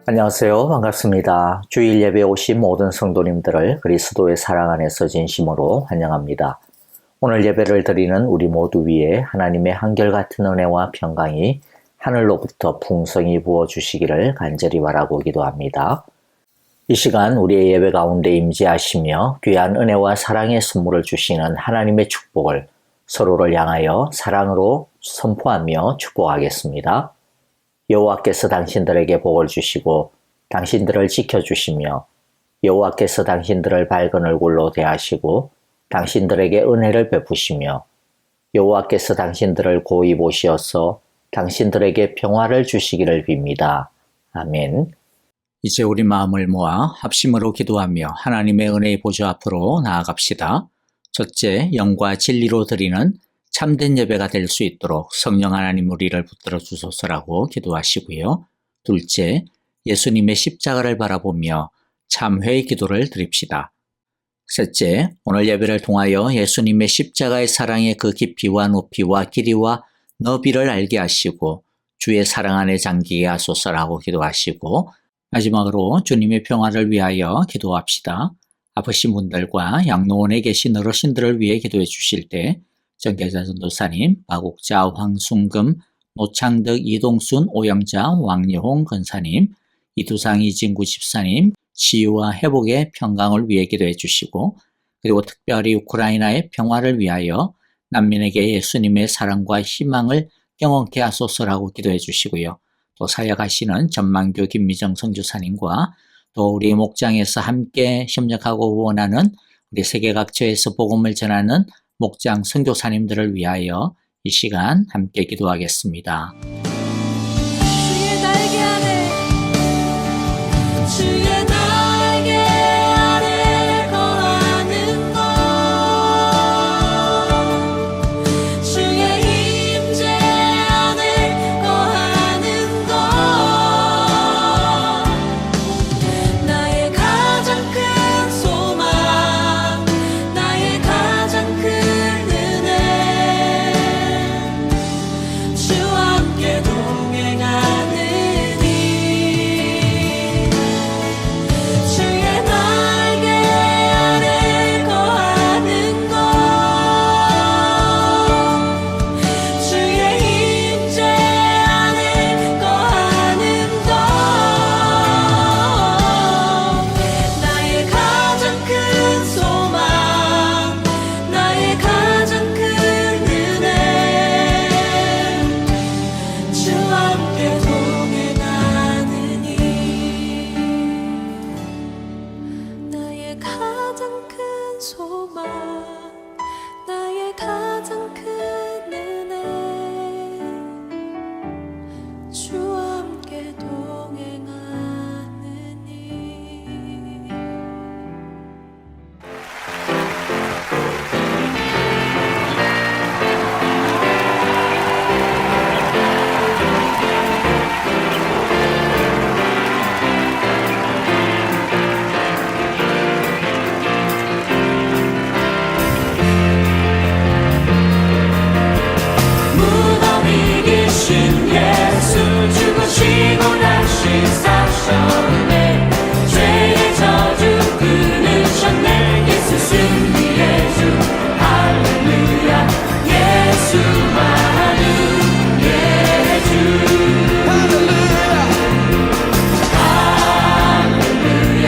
안녕하세요. 반갑습니다. 주일 예배에 오신 모든 성도님들을 그리스도의 사랑 안에서 진심으로 환영합니다. 오늘 예배를 드리는 우리 모두 위에 하나님의 한결같은 은혜와 평강이 하늘로부터 풍성히 부어주시기를 간절히 바라고 기도합니다. 이 시간 우리의 예배 가운데 임재하시며 귀한 은혜와 사랑의 선물을 주시는 하나님의 축복을 서로를 향하여 사랑으로 선포하며 축복하겠습니다. 여호와께서 당신들에게 복을 주시고 당신들을 지켜주시며 여호와께서 당신들을 밝은 얼굴로 대하시고 당신들에게 은혜를 베푸시며 여호와께서 당신들을 고이 보시어서 당신들에게 평화를 주시기를 빕니다. 아멘. 이제 우리 마음을 모아 합심으로 기도하며 하나님의 은혜의 보좌 앞으로 나아갑시다. 첫째, 영과 진리로 드리는 참된 예배가 될 수 있도록 성령 하나님 우리를 붙들어 주소서라고 기도하시고요. 둘째, 예수님의 십자가를 바라보며 참회의 기도를 드립시다. 셋째, 오늘 예배를 통하여 예수님의 십자가의 사랑의 그 깊이와 높이와 길이와 너비를 알게 하시고 주의 사랑 안에 잠기게 하소서라고 기도하시고, 마지막으로 주님의 평화를 위하여 기도합시다. 아프신 분들과 양로원에 계신 어르신들을 위해 기도해 주실 때 정계자 전도사님, 마국자, 황순금, 노창덕, 이동순, 오영자, 왕여홍 권사님, 이두상, 이진구 집사님, 치유와 회복의 평강을 위해 기도해 주시고, 그리고 특별히 우크라이나의 평화를 위하여 난민에게 예수님의 사랑과 희망을 경험케 하소서라고 기도해 주시고요. 또 사역하시는 전만교 김미정 선교사님과 또 우리 목장에서 함께 협력하고 후원하는 우리 세계 각처에서 복음을 전하는 목장 선교사님들을 위하여 이 시간 함께 기도하겠습니다. 주의 날개 아래 주의 날개 아래 거하는 것, 주의 임재 안에 거하는 것, 나의 가장 큰 소망, 나의 가장 큰 은혜, 주와 함께 동행하느니, 주의 날개 아래 거하는 것, 주의 임재 안에 거하는 것, 나의 가장 큰 소망, 나의 가장 큰 은혜, 주와 함께 동행하느니, 나의 가장 큰 소망, 나의 가장 큰 은혜, 주와 함께 동행하느니. 무덤이 계신 예수, 죽으시고 다시 사셨네, 죄의 저주 끊으셨네, 예수 승리의 주, 할렐루야, 예수만은 예주, 할렐루야, 할렐루야,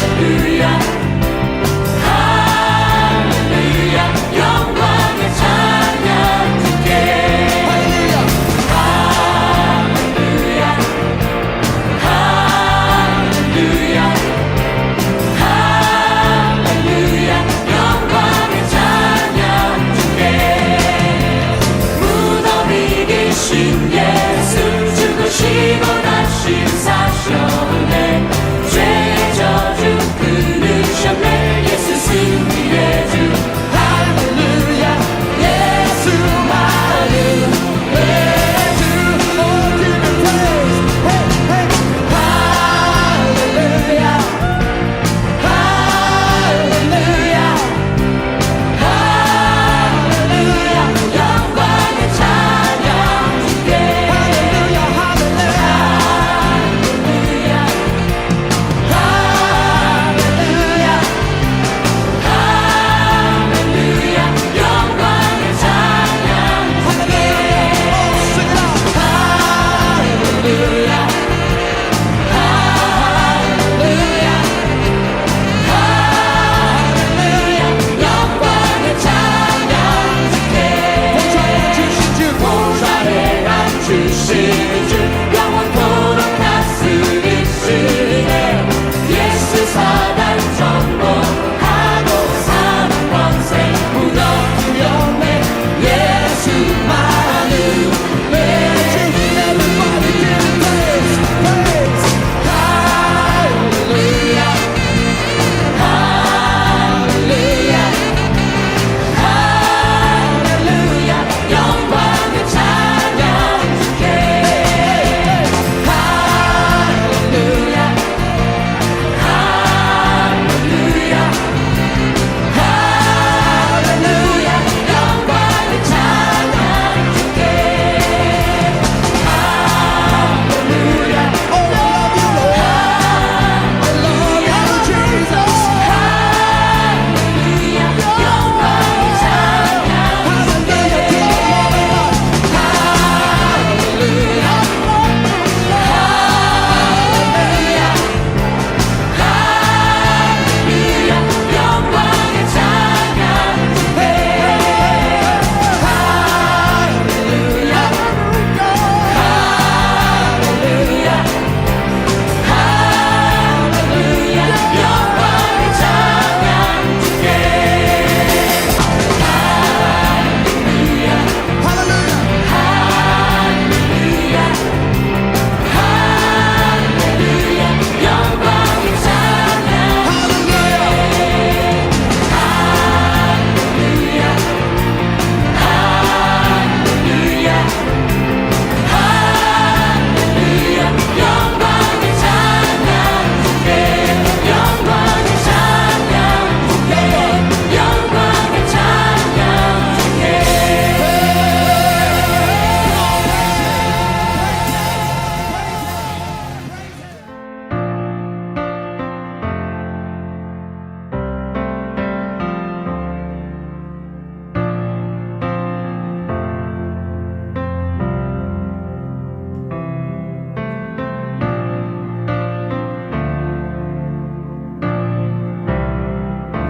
할렐루야, 할렐루야, 영광의 찬양 주께, 할렐루야, 할렐루야, 할렐루야, 할렐루야, 영광의 찬양 주께. 무덤이 계신 예수, 죽으시고 다시 사셨네, 죄의 저주 끊으셨네, 예수 승리의 주, 할렐루야, 예수만은 예주, 할렐루야, 할렐루야, 할렐루야, 영광의 찬양 주께, 할렐루야,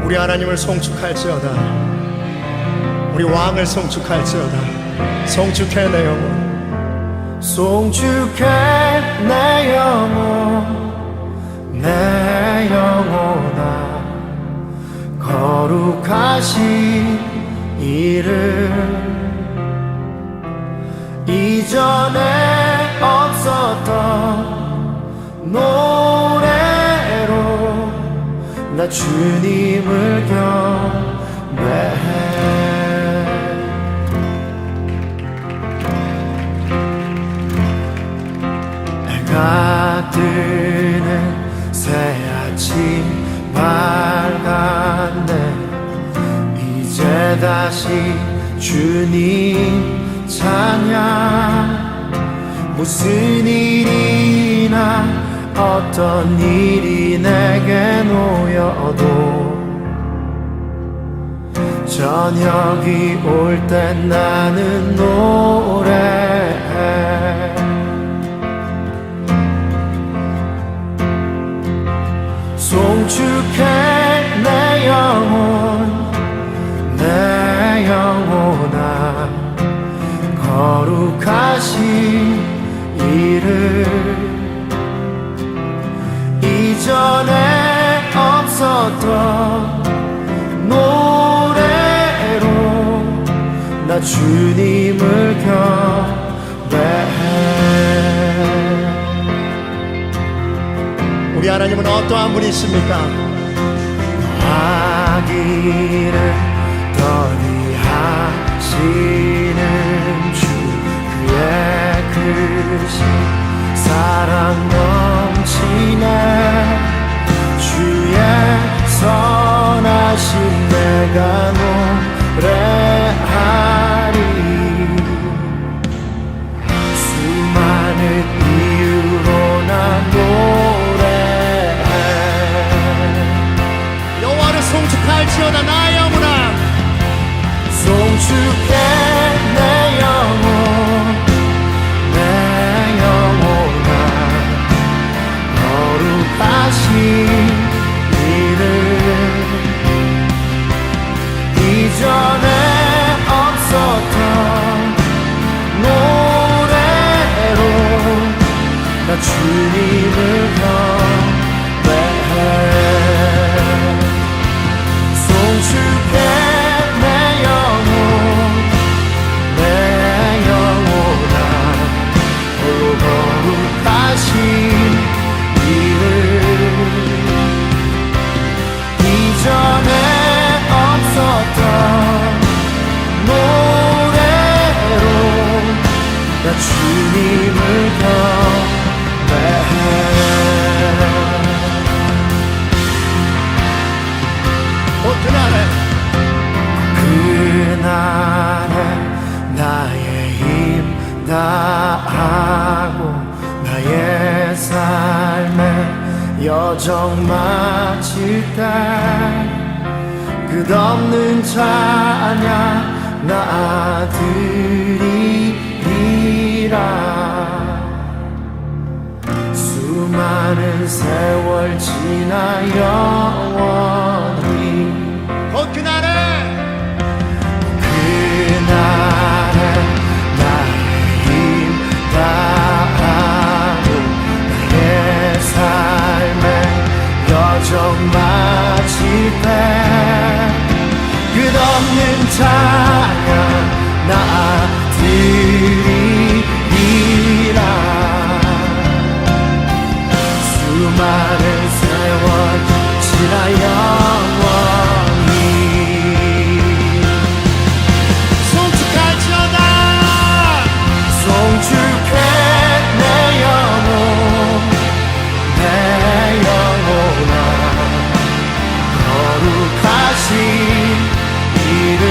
우리 하나님을 송축할지어다. 우리 왕을 송축할지어다. 송축해 내 영혼, 송축해 내 영혼, 내 영혼아. 거룩하신 이름, 이전에 없었던 노래로 나 주님을 경배해. 해가 뜨는 새아침 밝았네. 이제 다시 주님 찬양. 무슨 일이나 어떤 일이 내게 놓여도 저녁이 올 땐 나는 노래해. 송축해 내 영혼, 내 영혼아. 거룩하신 이름, 이전에 없었던 노래로 나 주님을 경배해. 우리 하나님은 어떠한 분이십니까? 아기를 더디하시는 주, 그의 크신 사랑 넘치네. 주의 선하심 내가 노래하리. 수많은 이유로 나 노래해. 여호와를 송축할지어다 나의 영혼아. 송축해 내 영혼, 내 영혼아. 거룩하신 이름, 이전에 없었던 노래로 나 주님을 경배해. 송축해 내 영혼, 내 영혼아. 거룩하신 이름, 이전에 없었던 노래로 나 주님을 경배해. 그날에 나의 힘 다하고 나의 삶의 여정 마칠 때 끝없는 찬양 나 드리리라. 수많은 세월 지나 영원히 그날에 나의 힘 다하고 나의 삶의 여정 마칠 때 끝없는 찬양 나 드리리라. 수많은 세월 지나 영원히 송축할지어다. 송축해 내 영혼, 내 영혼아. 거룩하신 이름,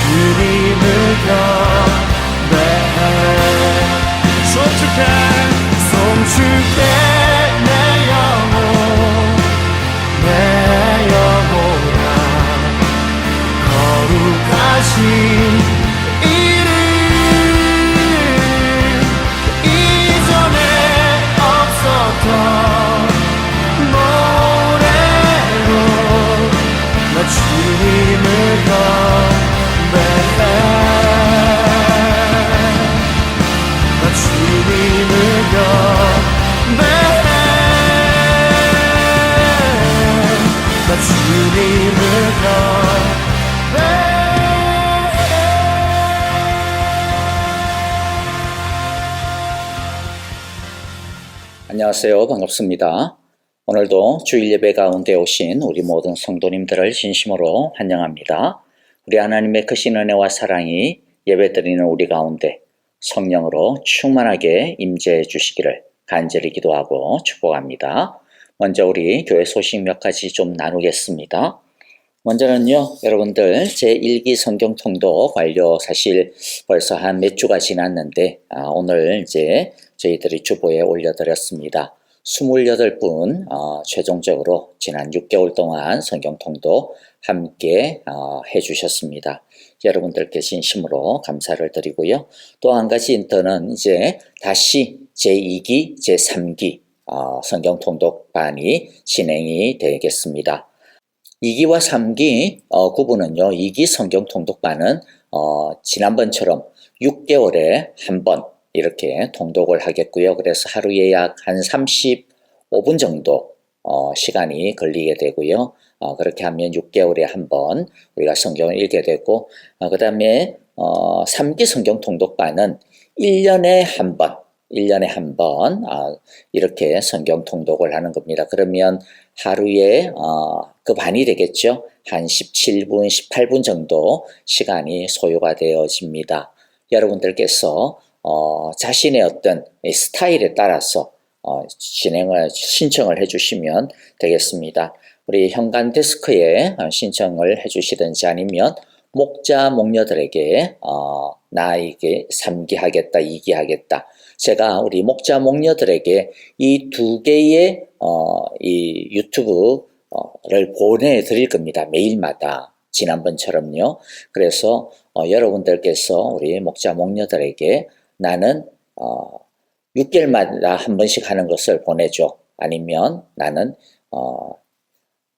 주님을 경배해 송축해 내 영혼아 거룩하신 이름 이전에 없었던 노래로 나 주님을 경배해 나 주님을 경배해 나 주님을 경배해 안녕하세요. 반갑습니다. 오늘도 주일 예배 가운데 오신 우리 모든 성도님들을 진심으로 환영합니다. 우리 하나님의 크신 은혜와 사랑이 예배드리는 우리 가운데 성령으로 충만하게 임재해 주시기를 간절히 기도하고 축복합니다. 먼저 우리 교회 소식 몇 가지 좀 나누겠습니다. 먼저는요, 여러분들 제1기 성경 통독 완료 사실 벌써 한 몇 주가 지났는데 오늘 이제 저희들이 주보에 올려드렸습니다. 28분 최종적으로 지난 6개월 동안 성경 통독 함께 해주셨습니다. 여러분들께 진심으로 감사를 드리고요. 또 한 가지 인터는 이제 다시 제2기, 제3기 성경 통독반이 진행이 되겠습니다. 2기와 3기 구분은요. 2기 성경 통독반은 지난번처럼 6개월에 한 번 이렇게 통독을 하겠고요. 그래서 하루에 약 한 35분 정도 시간이 걸리게 되고요. 그렇게 하면 6개월에 한 번 우리가 성경을 읽게 되고 그 다음에 3기 성경 통독반은 1년에 한 번 이렇게 성경 통독을 하는 겁니다. 그러면 하루에 그 반이 되겠죠. 한 17분, 18분 정도 시간이 소요가 되어집니다. 여러분들께서 자신의 어떤 스타일에 따라서 신청을 해주시면 되겠습니다. 우리 현관 데스크에 신청을 해주시든지 아니면 목자 목녀들에게 나에게 3기 하겠다, 2기 하겠다. 제가 우리 목자 목녀들에게 이 두 개의 이 유튜브를 보내드릴 겁니다. 매일마다 지난번처럼요. 그래서 여러분들께서 우리 목자 목녀들에게 나는 6개월마다 한 번씩 하는 것을 보내줘. 아니면 나는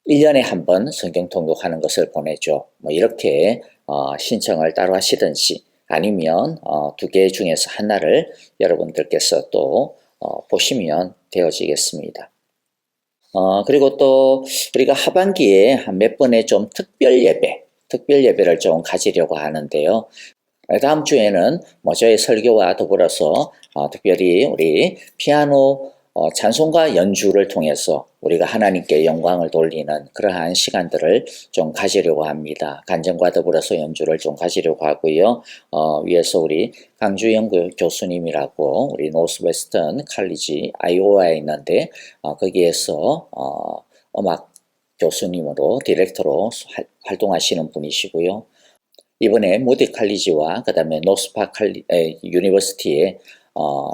1년에 한 번 성경 통독하는 것을 보내줘. 뭐 이렇게 신청을 따로 하시든지 아니면 두 개 중에서 하나를 여러분들께서 또 보시면 되어지겠습니다. 그리고 또 우리가 하반기에 한 몇 번의 좀 특별 예배를 좀 가지려고 하는데요. 다음 주에는 저의 설교와 더불어서 특별히 우리 피아노 찬송가 연주를 통해서 우리가 하나님께 영광을 돌리는 그러한 시간들을 좀 가지려고 합니다. 간증과 더불어서 연주를 좀 가지려고 하고요. 위에서 우리 강주영 교수님이라고 우리 노스웨스턴 칼리지 아이오와에 있는데 거기에서 음악 교수님으로 디렉터로 활동하시는 분이시고요. 이번에 모디 칼리지와 그 다음에 노스파 유니버시티에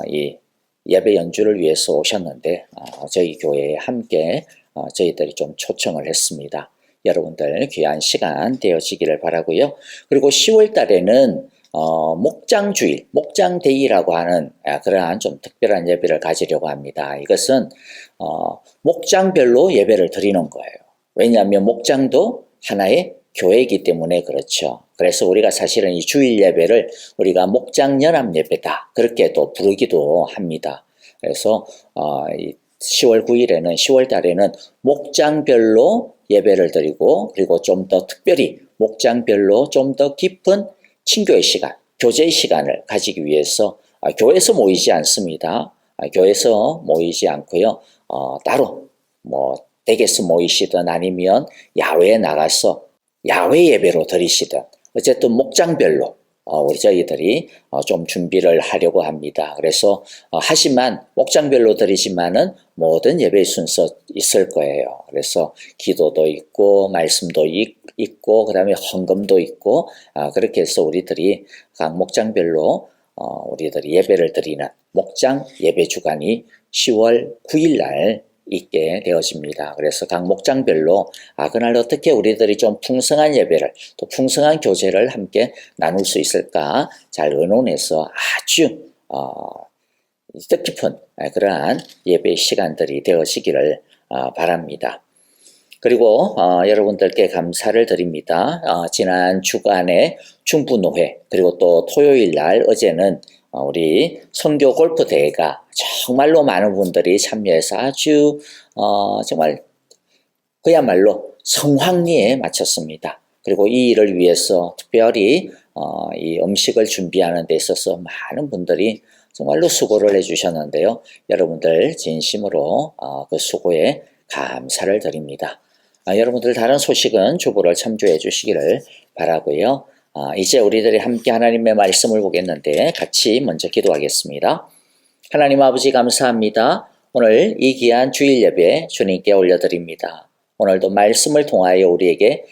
이 예배 연주를 위해서 오셨는데 저희 교회에 함께 저희들이 좀 초청을 했습니다. 여러분들 귀한 시간 되어지기를 바라고요. 그리고 10월 달에는 목장주일, 목장데이라고 하는 그러한 좀 특별한 예배를 가지려고 합니다. 이것은 목장별로 예배를 드리는 거예요. 왜냐하면 목장도 하나의 교회이기 때문에 그렇죠. 그래서 우리가 사실은 이 주일 예배를 우리가 목장 연합 예배다 그렇게 또 부르기도 합니다. 그래서 10월 9일에는 10월 달에는 목장별로 예배를 드리고 그리고 좀 더 특별히 목장별로 좀 더 깊은 친교의 시간, 교제의 시간을 가지기 위해서 교회에서 모이지 않습니다. 교회에서 모이지 않고요. 따로 댁에서 모이시든 아니면 야외에 나가서 야외 예배로 드리시든 어쨌든 목장별로 우리 저희들이 좀 준비를 하려고 합니다. 그래서 하지만 목장별로 드리지만은 모든 예배의 순서 있을 거예요. 그래서 기도도 있고 말씀도 있고 그다음에 헌금도 있고 그렇게 해서 우리들이 각 목장별로 우리들이 예배를 드리는 목장 예배 주간이 10월 9일 날 있게 되어집니다. 그래서 각 목장별로 그날 어떻게 우리들이 좀 풍성한 예배를 또 풍성한 교제를 함께 나눌 수 있을까 잘 의논해서 아주 뜻깊은 그러한 예배 시간들이 되어지기를 바랍니다. 그리고 여러분들께 감사를 드립니다. 지난 주간에 중부노회 그리고 또 토요일 날 어제는 우리 선교 골프 대회가 정말로 많은 분들이 참여해서 아주 정말 그야말로 성황리에 마쳤습니다. 그리고 이 일을 위해서 특별히 이 음식을 준비하는 데 있어서 많은 분들이 정말로 수고를 해주셨는데요. 여러분들 진심으로 그 수고에 감사를 드립니다. 여러분들 다른 소식은 주보를 참조해 주시기를 바라고요. 이제 우리들이 함께 하나님의 말씀을 보겠는데 같이 먼저 기도하겠습니다. 하나님 아버지 감사합니다. 오늘 이 귀한 주일 예배 주님께 올려드립니다. 오늘도 말씀을 통하여 우리에게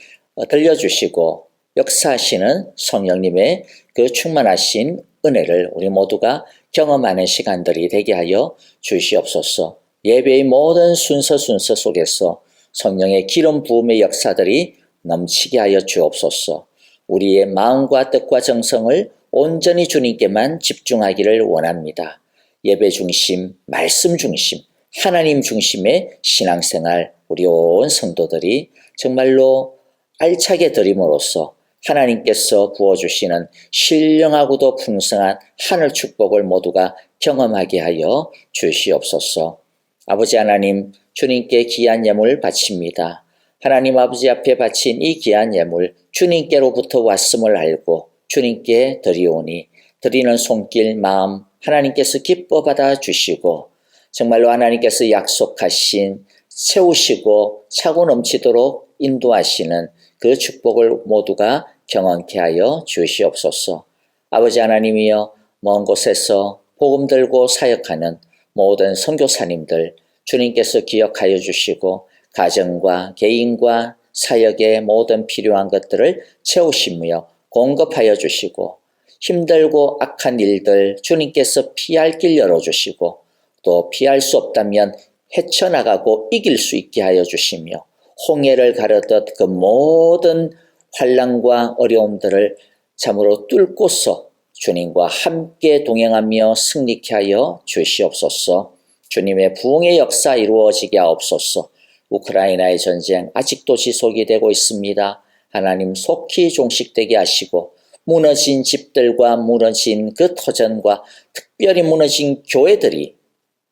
들려주시고 역사하시는 성령님의 그 충만하신 은혜를 우리 모두가 경험하는 시간들이 되게 하여 주시옵소서. 예배의 모든 순서 속에서 성령의 기름 부음의 역사들이 넘치게 하여 주옵소서. 우리의 마음과 뜻과 정성을 온전히 주님께만 집중하기를 원합니다. 예배 중심, 말씀 중심, 하나님 중심의 신앙생활 우리 온 성도들이 정말로 알차게 드림으로써 하나님께서 부어주시는 신령하고도 풍성한 하늘 축복을 모두가 경험하게 하여 주시옵소서. 아버지 하나님, 주님께 귀한 예물 바칩니다. 하나님 아버지 앞에 바친 이 귀한 예물 주님께로부터 왔음을 알고 주님께 드리오니 드리는 손길 마음 하나님께서 기뻐 받아 주시고 정말로 하나님께서 약속하신 채우시고 차고 넘치도록 인도하시는 그 축복을 모두가 경험케 하여 주시옵소서. 아버지 하나님이여 먼 곳에서 복음 들고 사역하는 모든 선교사님들 주님께서 기억하여 주시고 가정과 개인과 사역의 모든 필요한 것들을 채우시며 공급하여 주시고 힘들고 악한 일들 주님께서 피할 길 열어주시고 또 피할 수 없다면 헤쳐나가고 이길 수 있게 하여 주시며 홍해를 가르듯 그 모든 환난과 어려움들을 참으로 뚫고서 주님과 함께 동행하며 승리케 하여 주시옵소서. 주님의 부흥의 역사 이루어지게 하옵소서. 우크라이나의 전쟁 아직도 지속이 되고 있습니다. 하나님 속히 종식되게 하시고 무너진 집들과 무너진 그 터전과 특별히 무너진 교회들이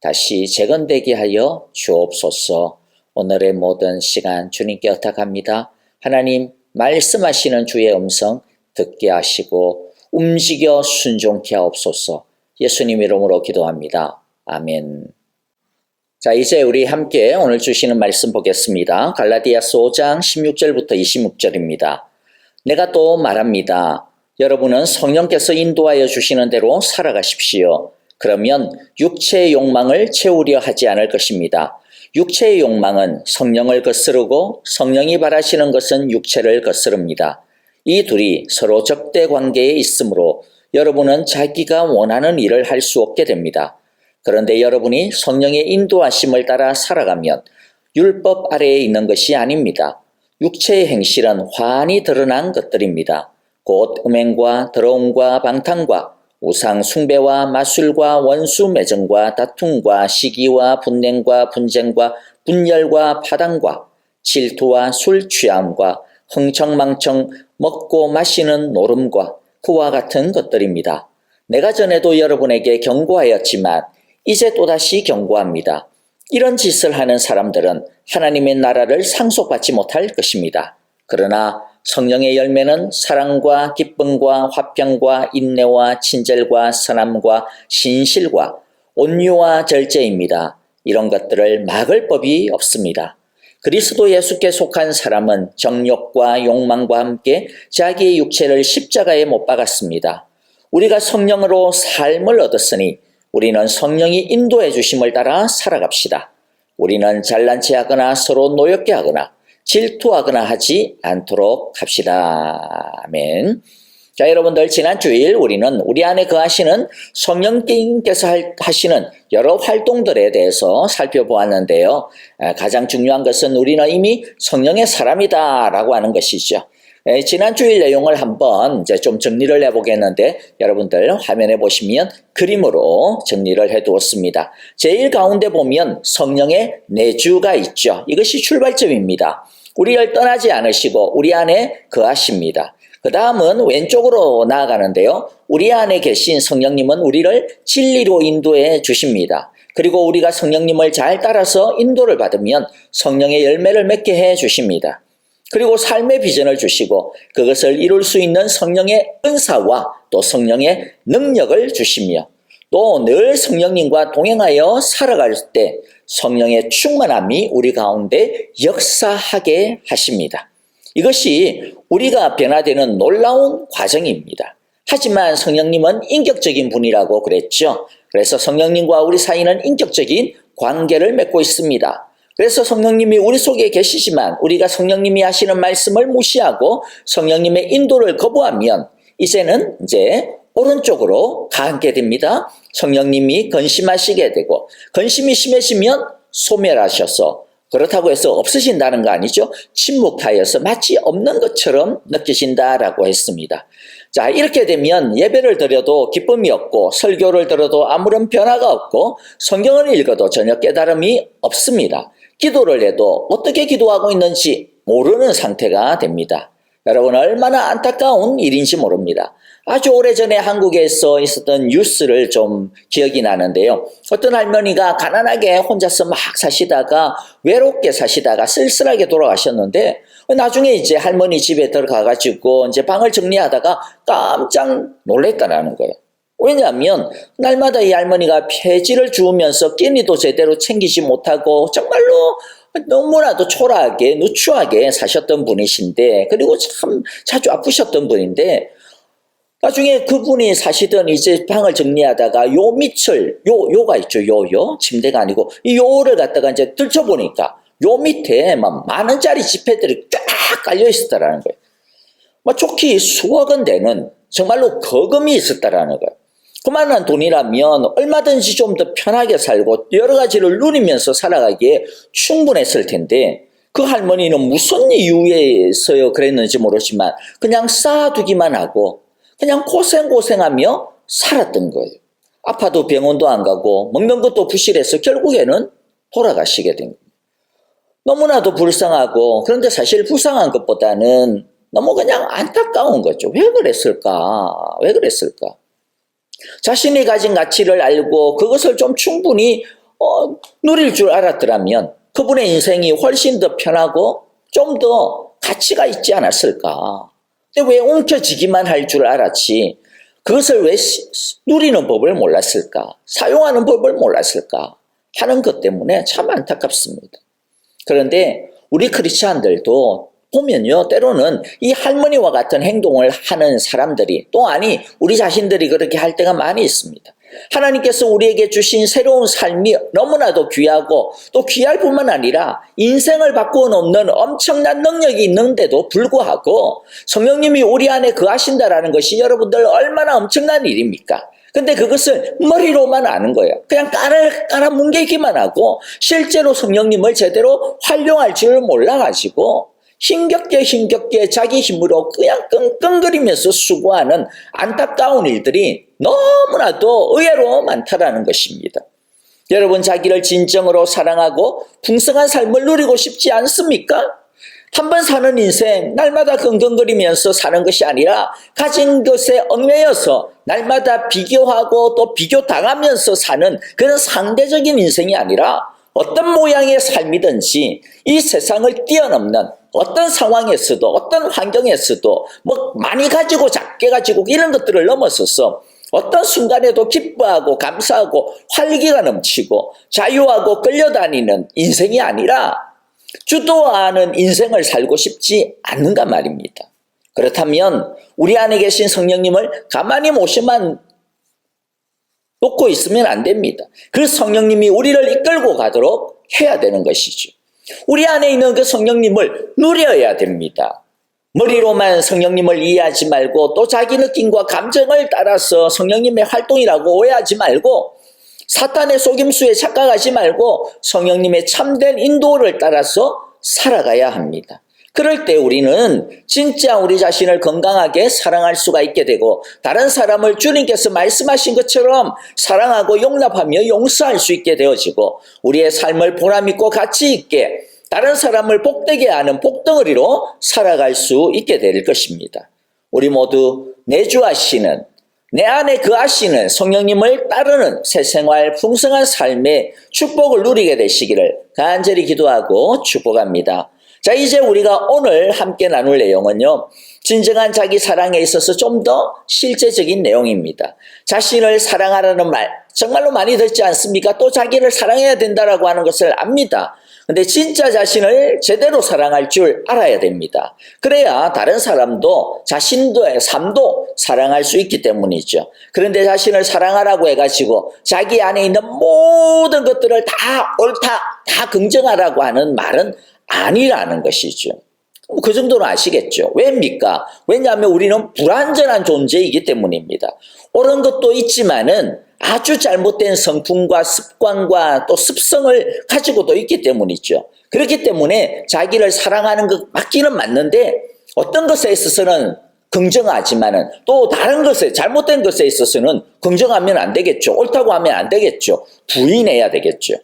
다시 재건되게 하여 주옵소서. 오늘의 모든 시간 주님께 의탁합니다. 하나님 말씀하시는 주의 음성 듣게 하시고 움직여 순종케 하옵소서. 예수님 이름으로 기도합니다. 아멘. 자, 이제 우리 함께 오늘 주시는 말씀 보겠습니다. 갈라디아서 5장 16절부터 26절입니다. 내가 또 말합니다. 여러분은 성령께서 인도하여 주시는 대로 살아가십시오. 그러면 육체의 욕망을 채우려 하지 않을 것입니다. 육체의 욕망은 성령을 거스르고 성령이 바라시는 것은 육체를 거스릅니다. 이 둘이 서로 적대 관계에 있으므로 여러분은 자기가 원하는 일을 할 수 없게 됩니다. 그런데 여러분이 성령의 인도하심을 따라 살아가면 율법 아래에 있는 것이 아닙니다. 육체의 행실은 환히 드러난 것들입니다. 곧 음행과 더러움과 방탕과 우상 숭배와 마술과 원수 매정과 다툼과 시기와 분냉과 분쟁과 분열과 파당과 질투와 술 취함과 흥청망청 먹고 마시는 노름과 그와 같은 것들입니다. 내가 전에도 여러분에게 경고하였지만 이제 또다시 경고합니다. 이런 짓을 하는 사람들은 하나님의 나라를 상속받지 못할 것입니다. 그러나 성령의 열매는 사랑과 기쁨과 화평과 인내와 친절과 선함과 신실과 온유와 절제입니다. 이런 것들을 막을 법이 없습니다. 그리스도 예수께 속한 사람은 정욕과 욕망과 함께 자기의 육체를 십자가에 못 박았습니다. 우리가 성령으로 삶을 얻었으니 우리는 성령이 인도해 주심을 따라 살아갑시다. 우리는 잘난 체 하거나 서로 노엽게 하거나 질투하거나 하지 않도록 합시다. 아멘. 자, 여러분들, 지난 주일 우리는 우리 안에 거하시는 성령님께서 하시는 여러 활동들에 대해서 살펴보았는데요. 가장 중요한 것은 우리는 이미 성령의 사람이다라고 하는 것이죠. 지난 주일 내용을 한번 이제 좀 정리를 해보겠는데, 여러분들 화면에 보시면 그림으로 정리를 해두었습니다. 제일 가운데 보면 성령의 내주가 있죠. 이것이 출발점입니다. 우리를 떠나지 않으시고 우리 안에 거하십니다. 그 다음은 왼쪽으로 나아가는데요. 우리 안에 계신 성령님은 우리를 진리로 인도해 주십니다. 그리고 우리가 성령님을 잘 따라서 인도를 받으면 성령의 열매를 맺게 해 주십니다. 그리고 삶의 비전을 주시고 그것을 이룰 수 있는 성령의 은사와 또 성령의 능력을 주시며 또 늘 성령님과 동행하여 살아갈 때 성령의 충만함이 우리 가운데 역사하게 하십니다. 이것이 우리가 변화되는 놀라운 과정입니다. 하지만 성령님은 인격적인 분이라고 그랬죠. 그래서 성령님과 우리 사이는 인격적인 관계를 맺고 있습니다. 그래서 성령님이 우리 속에 계시지만 우리가 성령님이 하시는 말씀을 무시하고 성령님의 인도를 거부하면 이제는 이제 오른쪽으로 가게 됩니다. 성령님이 근심하시게 되고 근심이 심해지면 소멸하셔서 그렇다고 해서 없으신다는 거 아니죠. 침묵하여서 마치 없는 것처럼 느껴진다라고 했습니다. 자, 이렇게 되면 예배를 드려도 기쁨이 없고 설교를 들어도 아무런 변화가 없고 성경을 읽어도 전혀 깨달음이 없습니다. 기도를 해도 어떻게 기도하고 있는지 모르는 상태가 됩니다. 여러분, 얼마나 안타까운 일인지 모릅니다. 아주 오래전에 한국에서 있었던 뉴스를 좀 기억이 나는데요. 어떤 할머니가 가난하게 혼자서 막 사시다가 외롭게 사시다가 쓸쓸하게 돌아가셨는데 나중에 이제 할머니 집에 들어가가지고 이제 방을 정리하다가 깜짝 놀랬다라는 거예요. 왜냐하면 날마다 이 할머니가 폐지를 주우면서 끼니도 제대로 챙기지 못하고 정말로 너무나도 초라하게 누추하게 사셨던 분이신데 그리고 참 자주 아프셨던 분인데 나중에 그분이 사시던 이제 방을 정리하다가 요 밑을 요가 있죠. 요요 침대가 아니고 이 요를 갖다가 이제 들춰보니까 요 밑에 막 만 원짜리 지폐들이 쫙 깔려 있었다라는 거예요. 막 좋게 수억 원 되는 정말로 거금이 있었다라는 거예요. 그만한 돈이라면 얼마든지 좀 더 편하게 살고 여러 가지를 누리면서 살아가기에 충분했을 텐데 그 할머니는 무슨 이유에서요 그랬는지 모르지만 그냥 쌓아두기만 하고 그냥 고생하며 살았던 거예요. 아파도 병원도 안 가고 먹는 것도 부실해서 결국에는 돌아가시게 된 거예요. 너무나도 불쌍하고 그런데 사실 불쌍한 것보다는 너무 그냥 안타까운 거죠. 왜 그랬을까? 왜 그랬을까? 자신이 가진 가치를 알고 그것을 좀 충분히 누릴 줄 알았더라면 그분의 인생이 훨씬 더 편하고 좀 더 가치가 있지 않았을까? 근데 왜 움켜쥐기만 할 줄 알았지 그것을 왜 누리는 법을 몰랐을까? 사용하는 법을 몰랐을까? 하는 것 때문에 참 안타깝습니다. 그런데 우리 크리스찬들도 보면요 때로는 이 할머니와 같은 행동을 하는 사람들이 또 아니 우리 자신들이 그렇게 할 때가 많이 있습니다. 하나님께서 우리에게 주신 새로운 삶이 너무나도 귀하고 또 귀할 뿐만 아니라 인생을 바꾸어 놓는 엄청난 능력이 있는데도 불구하고 성령님이 우리 안에 거하신다라는 것이 여러분들 얼마나 엄청난 일입니까? 근데 그것을 머리로만 아는 거예요. 그냥 깔아뭉개기만 하고 실제로 성령님을 제대로 활용할 줄 몰라가지고 힘겹게 자기 힘으로 그냥 끙끙거리면서 수고하는 안타까운 일들이 너무나도 의외로 많다라는 것입니다. 여러분 자기를 진정으로 사랑하고 풍성한 삶을 누리고 싶지 않습니까? 한 번 사는 인생 날마다 끙끙거리면서 사는 것이 아니라 가진 것에 얽매여서 날마다 비교하고 또 비교당하면서 사는 그런 상대적인 인생이 아니라 어떤 모양의 삶이든지 이 세상을 뛰어넘는 어떤 상황에서도 어떤 환경에서도 뭐 많이 가지고 작게 가지고 이런 것들을 넘어서서 어떤 순간에도 기뻐하고 감사하고 활기가 넘치고 자유하고 끌려다니는 인생이 아니라 주도하는 인생을 살고 싶지 않는가 말입니다. 그렇다면 우리 안에 계신 성령님을 가만히 모셔만 놓고 있으면 안 됩니다. 그 성령님이 우리를 이끌고 가도록 해야 되는 것이죠. 우리 안에 있는 그 성령님을 누려야 됩니다. 머리로만 성령님을 이해하지 말고 또 자기 느낌과 감정을 따라서 성령님의 활동이라고 오해하지 말고 사탄의 속임수에 착각하지 말고 성령님의 참된 인도를 따라서 살아가야 합니다. 그럴 때 우리는 진짜 우리 자신을 건강하게 사랑할 수가 있게 되고 다른 사람을 주님께서 말씀하신 것처럼 사랑하고 용납하며 용서할 수 있게 되어지고 우리의 삶을 보람있고 가치 있게 다른 사람을 복되게 하는 복덩어리로 살아갈 수 있게 될 것입니다. 우리 모두 내주하시는 내 안에 거하시는 성령님을 따르는 새 생활 풍성한 삶의 축복을 누리게 되시기를 간절히 기도하고 축복합니다. 자, 이제 우리가 오늘 함께 나눌 내용은요, 진정한 자기 사랑에 있어서 좀 더 실제적인 내용입니다. 자신을 사랑하라는 말 정말로 많이 듣지 않습니까? 또 자기를 사랑해야 된다라고 하는 것을 압니다. 근데 진짜 자신을 제대로 사랑할 줄 알아야 됩니다. 그래야 다른 사람도 자신도의 삶도 사랑할 수 있기 때문이죠. 그런데 자신을 사랑하라고 해가지고 자기 안에 있는 모든 것들을 다 옳다, 다 긍정하라고 하는 말은 아니라는 것이죠. 그 정도는 아시겠죠? 왜입니까? 왜냐하면 우리는 불완전한 존재이기 때문입니다. 옳은 것도 있지만은 아주 잘못된 성품과 습관과 또 습성을 가지고도 있기 때문이죠. 그렇기 때문에 자기를 사랑하는 것 맞기는 맞는데 어떤 것에 있어서는 긍정하지만은 또 다른 것에 잘못된 것에 있어서는 긍정하면 안 되겠죠. 옳다고 하면 안 되겠죠. 부인해야 되겠죠.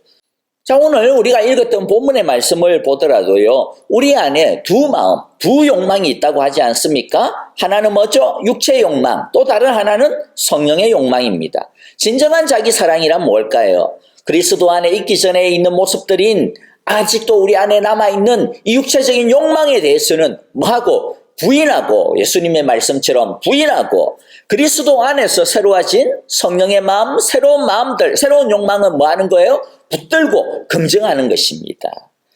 자, 오늘 우리가 읽었던 본문의 말씀을 보더라도요, 우리 안에 두 마음, 두 욕망이 있다고 하지 않습니까? 하나는 뭐죠? 육체의 욕망, 또 다른 하나는 성령의 욕망입니다. 진정한 자기 사랑이란 뭘까요? 그리스도 안에 있기 전에 있는 모습들인 아직도 우리 안에 남아있는 이 육체적인 욕망에 대해서는 뭐하고? 부인하고, 예수님의 말씀처럼 부인하고, 그리스도 안에서 새로워진 성령의 마음, 새로운 마음들, 새로운 욕망은 뭐 하는 거예요? 붙들고 긍정하는 것입니다.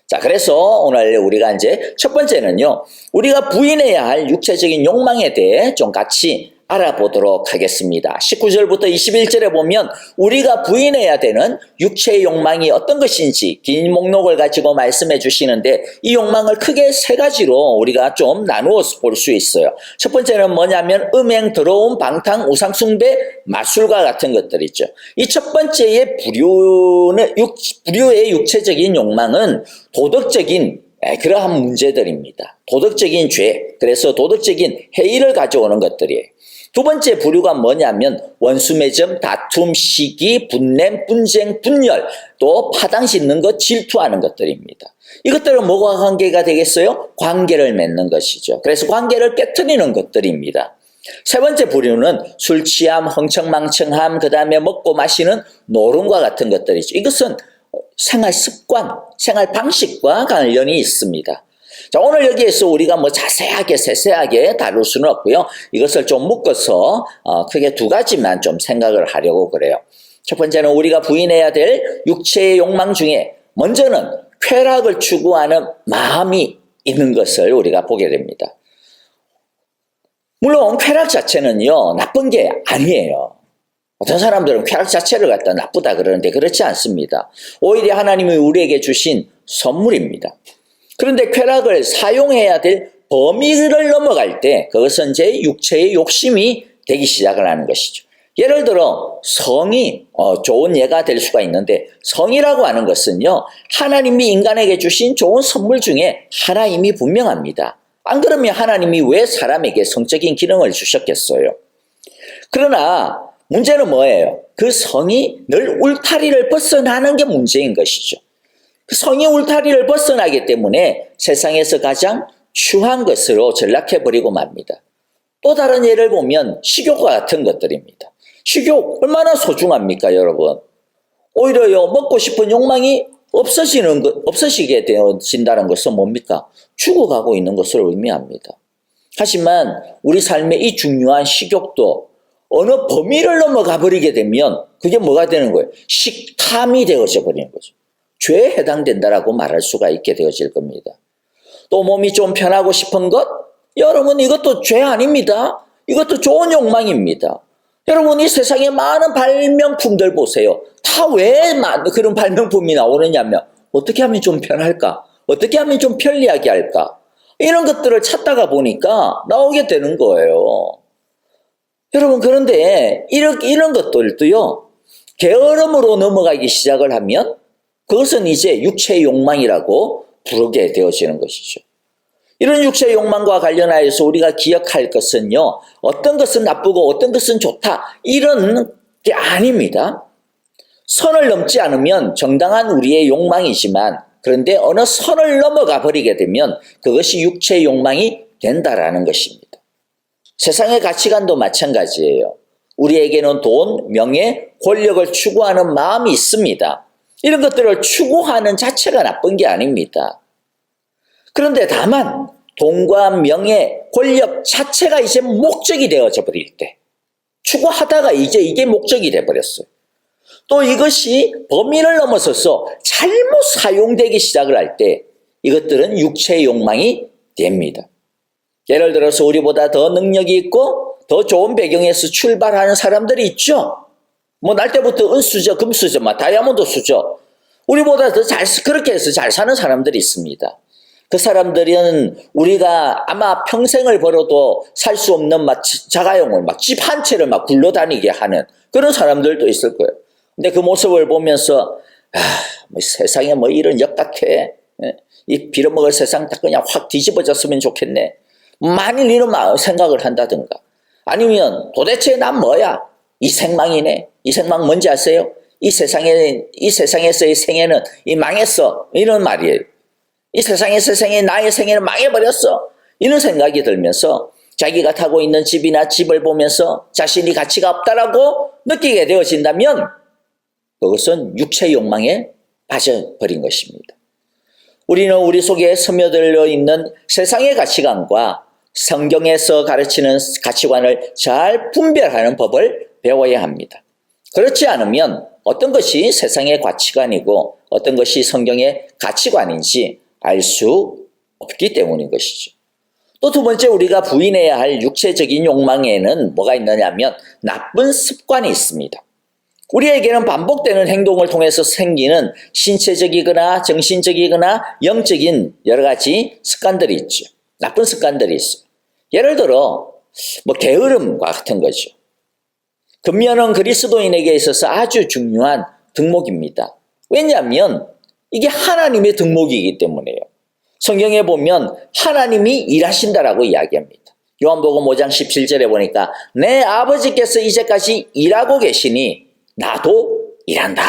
자, 그래서 오늘 우리가 이제 첫 번째는요, 우리가 부인해야 할 육체적인 욕망에 대해 좀 같이 알아보도록 하겠습니다. 19절부터 21절에 보면 우리가 부인해야 되는 육체의 욕망이 어떤 것인지 긴 목록을 가지고 말씀해 주시는데 이 욕망을 크게 세 가지로 우리가 좀 나누어서 볼 수 있어요. 첫 번째는 뭐냐면 음행, 더러움, 방탕, 우상숭배, 마술과 같은 것들이죠. 이 첫 번째의 불효의 육체적인 욕망은 도덕적인 그러한 문제들입니다. 도덕적인 죄, 그래서 도덕적인 해이를 가져오는 것들이에요. 두 번째 부류가 뭐냐면 원수매점, 다툼, 시기, 분냄, 분쟁, 분열, 또 파당 짓는 것, 질투하는 것들입니다. 이것들은 뭐가 관계가 되겠어요? 관계를 맺는 것이죠. 그래서 관계를 깨트리는 것들입니다. 세 번째 부류는 술 취함, 흥청망청함, 그 다음에 먹고 마시는 노름과 같은 것들이죠. 이것은 생활 습관, 생활 방식과 관련이 있습니다. 자, 오늘 여기에서 우리가 뭐 자세하게 세세하게 다룰 수는 없고요. 이것을 좀 묶어서 크게 두 가지만 좀 생각을 하려고 그래요. 첫 번째는 우리가 부인해야 될 육체의 욕망 중에 먼저는 쾌락을 추구하는 마음이 있는 것을 우리가 보게 됩니다. 물론 쾌락 자체는요, 나쁜 게 아니에요. 어떤 사람들은 쾌락 자체를 갖다 나쁘다 그러는데 그렇지 않습니다. 오히려 하나님이 우리에게 주신 선물입니다. 그런데 쾌락을 사용해야 될 범위를 넘어갈 때 그것은 이제 육체의 욕심이 되기 시작을 하는 것이죠. 예를 들어 성이 좋은 예가 될 수가 있는데 성이라고 하는 것은요, 하나님이 인간에게 주신 좋은 선물 중에 하나임이 분명합니다. 안 그러면 하나님이 왜 사람에게 성적인 기능을 주셨겠어요? 그러나 문제는 뭐예요? 그 성이 늘 울타리를 벗어나는 게 문제인 것이죠. 그 성이 울타리를 벗어나기 때문에 세상에서 가장 추한 것으로 전락해버리고 맙니다. 또 다른 예를 보면 식욕과 같은 것들입니다. 식욕 얼마나 소중합니까, 여러분? 오히려요, 먹고 싶은 욕망이 없어지게 되어진다는 것은 뭡니까? 죽어가고 있는 것을 의미합니다. 하지만 우리 삶의 이 중요한 식욕도 어느 범위를 넘어가 버리게 되면 그게 뭐가 되는 거예요? 식탐이 되어져 버리는 거죠. 죄에 해당된다라고 말할 수가 있게 되어질 겁니다. 또 몸이 좀 편하고 싶은 것? 여러분, 이것도 죄 아닙니다. 이것도 좋은 욕망입니다. 여러분, 이 세상에 많은 발명품들 보세요. 다 왜 그런 발명품이 나오느냐면 어떻게 하면 좀 편할까? 어떻게 하면 좀 편리하게 할까? 이런 것들을 찾다가 보니까 나오게 되는 거예요. 여러분, 그런데 이런 것들도요, 게으름으로 넘어가기 시작을 하면 그것은 이제 육체의 욕망이라고 부르게 되어지는 것이죠. 이런 육체의 욕망과 관련하여서 우리가 기억할 것은요, 어떤 것은 나쁘고 어떤 것은 좋다, 이런 게 아닙니다. 선을 넘지 않으면 정당한 우리의 욕망이지만, 그런데 어느 선을 넘어가 버리게 되면 그것이 육체의 욕망이 된다라는 것입니다. 세상의 가치관도 마찬가지예요. 우리에게는 돈, 명예, 권력을 추구하는 마음이 있습니다. 이런 것들을 추구하는 자체가 나쁜 게 아닙니다. 그런데 다만 돈과 명예, 권력 자체가 이제 목적이 되어져 버릴 때, 추구하다가 이제 이게 목적이 되어버렸어요. 또 이것이 범위를 넘어서서 잘못 사용되기 시작을 할 때 이것들은 육체의 욕망이 됩니다. 예를 들어서 우리보다 더 능력이 있고 더 좋은 배경에서 출발하는 사람들이 있죠. 뭐 날 때부터 은수저, 금수저, 다이아몬드 수저, 우리보다 더 그렇게 해서 잘 사는 사람들이 있습니다. 그 사람들은 우리가 아마 평생을 벌어도 살 수 없는 자가용을 집 한 채를 굴러다니게 하는 그런 사람들도 있을 거예요. 근데 그 모습을 보면서 세상에 이런 역같해, 이 빌어먹을 세상 다 그냥 확 뒤집어졌으면 좋겠네, 만일 이런 생각을 한다든가, 아니면 도대체 난 뭐야, 이 생망이네. 이 생망 뭔지 아세요? 이 세상에서의 생애는 망했어, 이런 말이에요. 이 세상에서 나의 생애는 망해버렸어, 이런 생각이 들면서 자기가 타고 있는 집이나 집을 보면서 자신이 가치가 없다라고 느끼게 되어진다면 그것은 육체의 욕망에 빠져버린 것입니다. 우리는 우리 속에 스며들어 있는 세상의 가치관과 성경에서 가르치는 가치관을 잘 분별하는 법을 배워야 합니다. 그렇지 않으면 어떤 것이 세상의 가치관이고 어떤 것이 성경의 가치관인지 알 수 없기 때문인 것이죠. 또 두 번째, 우리가 부인해야 할 육체적인 욕망에는 뭐가 있느냐면 나쁜 습관이 있습니다. 우리에게는 반복되는 행동을 통해서 생기는 신체적이거나 정신적이거나 영적인 여러 가지 습관들이 있죠. 나쁜 습관들이 있어요. 예를 들어 게으름과 같은 거죠. 근면은 그리스도인에게 있어서 아주 중요한 덕목입니다. 왜냐하면 이게 하나님의 덕목이기 때문에요. 성경에 보면 하나님이 일하신다라고 이야기합니다. 요한복음 5장 17절에 보니까 내 아버지께서 이제까지 일하고 계시니 나도 일한다.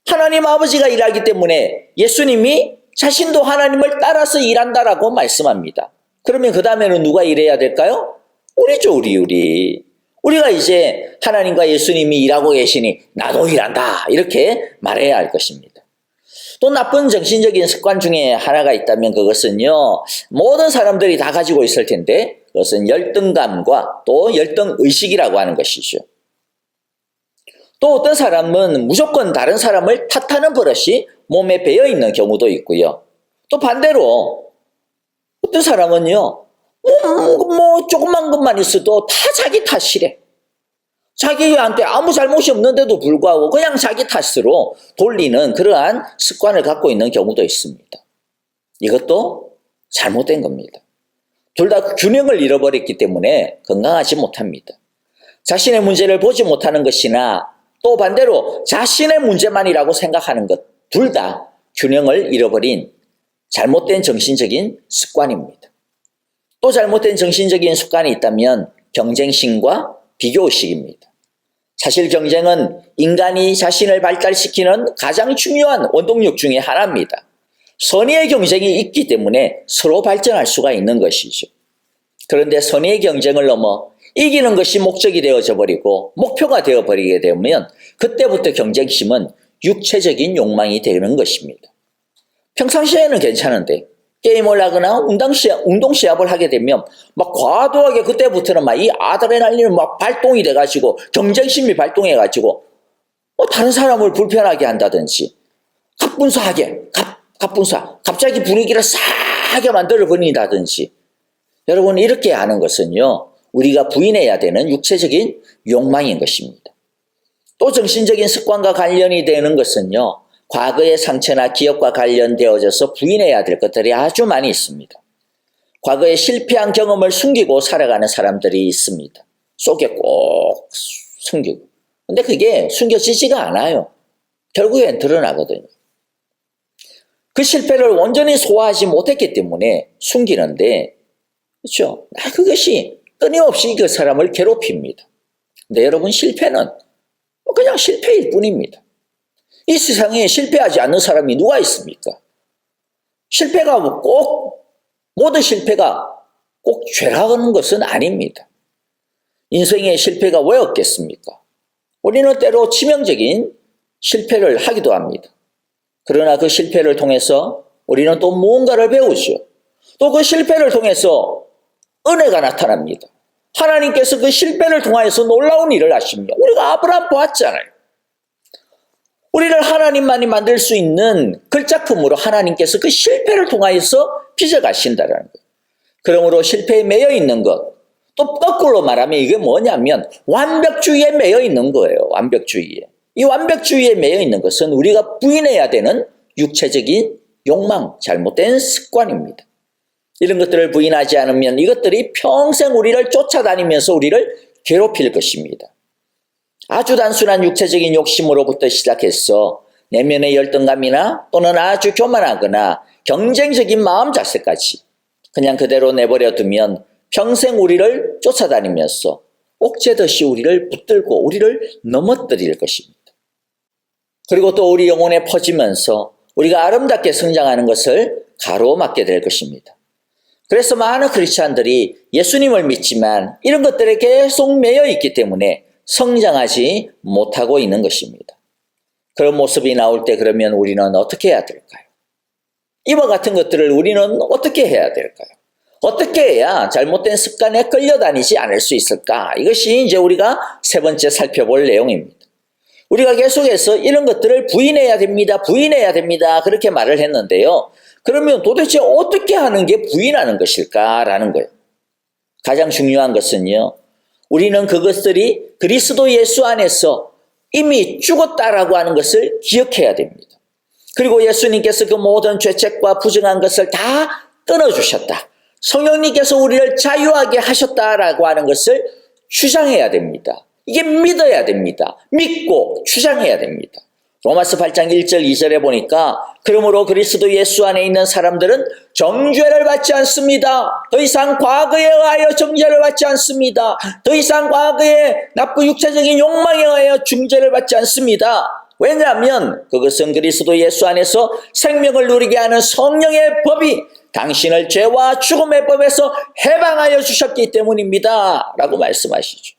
하나님 아버지가 일하기 때문에 예수님이 자신도 하나님을 따라서 일한다라고 말씀합니다. 그러면 그 다음에는 누가 일해야 될까요? 우리죠, 우리. 우리가 이제 하나님과 예수님이 일하고 계시니 나도 일한다, 이렇게 말해야 할 것입니다. 또 나쁜 정신적인 습관 중에 하나가 있다면 그것은요, 모든 사람들이 다 가지고 있을 텐데 그것은 열등감과 또 열등의식이라고 하는 것이죠. 또 어떤 사람은 무조건 다른 사람을 탓하는 버릇이 몸에 배어 있는 경우도 있고요. 또 반대로 어떤 사람은요, 조그만 것만 있어도 다 자기 탓이래. 자기한테 아무 잘못이 없는데도 불구하고 그냥 자기 탓으로 돌리는 그러한 습관을 갖고 있는 경우도 있습니다. 이것도 잘못된 겁니다. 둘 다 균형을 잃어버렸기 때문에 건강하지 못합니다. 자신의 문제를 보지 못하는 것이나 또 반대로 자신의 문제만이라고 생각하는 것, 둘 다 균형을 잃어버린 잘못된 정신적인 습관입니다. 또 잘못된 정신적인 습관이 있다면 경쟁심과 비교의식입니다. 사실 경쟁은 인간이 자신을 발달시키는 가장 중요한 원동력 중에 하나입니다. 선의의 경쟁이 있기 때문에 서로 발전할 수가 있는 것이죠. 그런데 선의의 경쟁을 넘어 이기는 것이 목적이 되어져 버리고 목표가 되어버리게 되면 그때부터 경쟁심은 육체적인 욕망이 되는 것입니다. 평상시에는 괜찮은데 게임을 하거나 운동시합을 하게 되면 과도하게 그때부터는 이 아드레날린이 발동이 돼가지고 경쟁심이 발동해가지고 다른 사람을 불편하게 한다든지 갑자기 분위기를 싸하게 만들어 버린다든지, 여러분, 이렇게 하는 것은요, 우리가 부인해야 되는 육체적인 욕망인 것입니다. 또 정신적인 습관과 관련이 되는 것은요, 과거의 상처나 기억과 관련되어져서 부인해야 될 것들이 아주 많이 있습니다. 과거에 실패한 경험을 숨기고 살아가는 사람들이 있습니다. 속에 꼭 숨기고. 근데 그게 숨겨지지가 않아요. 결국엔 드러나거든요. 그 실패를 온전히 소화하지 못했기 때문에 숨기는데, 그렇죠? 그것이 끊임없이 그 사람을 괴롭힙니다. 근데 여러분, 실패는 그냥 실패일 뿐입니다. 이 세상에 실패하지 않는 사람이 누가 있습니까? 실패가 모든 실패가 꼭 죄라는 것은 아닙니다. 인생의 실패가 왜 없겠습니까? 우리는 때로 치명적인 실패를 하기도 합니다. 그러나 그 실패를 통해서 우리는 또 무언가를 배우죠. 또 그 실패를 통해서 은혜가 나타납니다. 하나님께서 그 실패를 통하여서 놀라운 일을 하십니다. 우리가 아브라함 보았잖아요. 우리를 하나님만이 만들 수 있는 글작품으로 하나님께서 그 실패를 통하여서 빚어가신다는 거예요. 그러므로 실패에 매여 있는 것, 또 거꾸로 말하면 이게 뭐냐면 완벽주의에 매여 있는 거예요. 완벽주의에. 이 완벽주의에 매여 있는 것은 우리가 부인해야 되는 육체적인 욕망, 잘못된 습관입니다. 이런 것들을 부인하지 않으면 이것들이 평생 우리를 쫓아다니면서 우리를 괴롭힐 것입니다. 아주 단순한 육체적인 욕심으로부터 시작해서 내면의 열등감이나 또는 아주 교만하거나 경쟁적인 마음 자세까지 그냥 그대로 내버려 두면 평생 우리를 쫓아다니면서 옥죄듯이 우리를 붙들고 우리를 넘어뜨릴 것입니다. 그리고 또 우리 영혼에 퍼지면서 우리가 아름답게 성장하는 것을 가로막게 될 것입니다. 그래서 많은 크리스찬들이 예수님을 믿지만 이런 것들에 계속 매여 있기 때문에 성장하지 못하고 있는 것입니다. 그런 모습이 나올 때 그러면 우리는 어떻게 해야 될까요? 이와 같은 것들을 우리는 어떻게 해야 될까요? 어떻게 해야 잘못된 습관에 끌려다니지 않을 수 있을까? 이것이 이제 우리가 세 번째 살펴볼 내용입니다. 우리가 계속해서 이런 것들을 부인해야 됩니다. 부인해야 됩니다. 그렇게 말을 했는데요. 그러면 도대체 어떻게 하는 게 부인하는 것일까라는 거예요. 가장 중요한 것은요. 우리는 그것들이 그리스도 예수 안에서 이미 죽었다라고 하는 것을 기억해야 됩니다. 그리고 예수님께서 그 모든 죄책과 부정한 것을 다 끊어주셨다. 성령님께서 우리를 자유하게 하셨다라고 하는 것을 주장해야 됩니다. 이게 믿어야 됩니다. 믿고 주장해야 됩니다. 로마서 8장 1절 2절에 보니까 그러므로 그리스도 예수 안에 있는 사람들은 정죄를 받지 않습니다. 더 이상 과거에 의하여 정죄를 받지 않습니다. 더 이상 과거의 나쁜 육체적인 욕망에 의하여 중죄를 받지 않습니다. 왜냐하면 그것은 그리스도 예수 안에서 생명을 누리게 하는 성령의 법이 당신을 죄와 죽음의 법에서 해방하여 주셨기 때문입니다. 라고 말씀하시죠.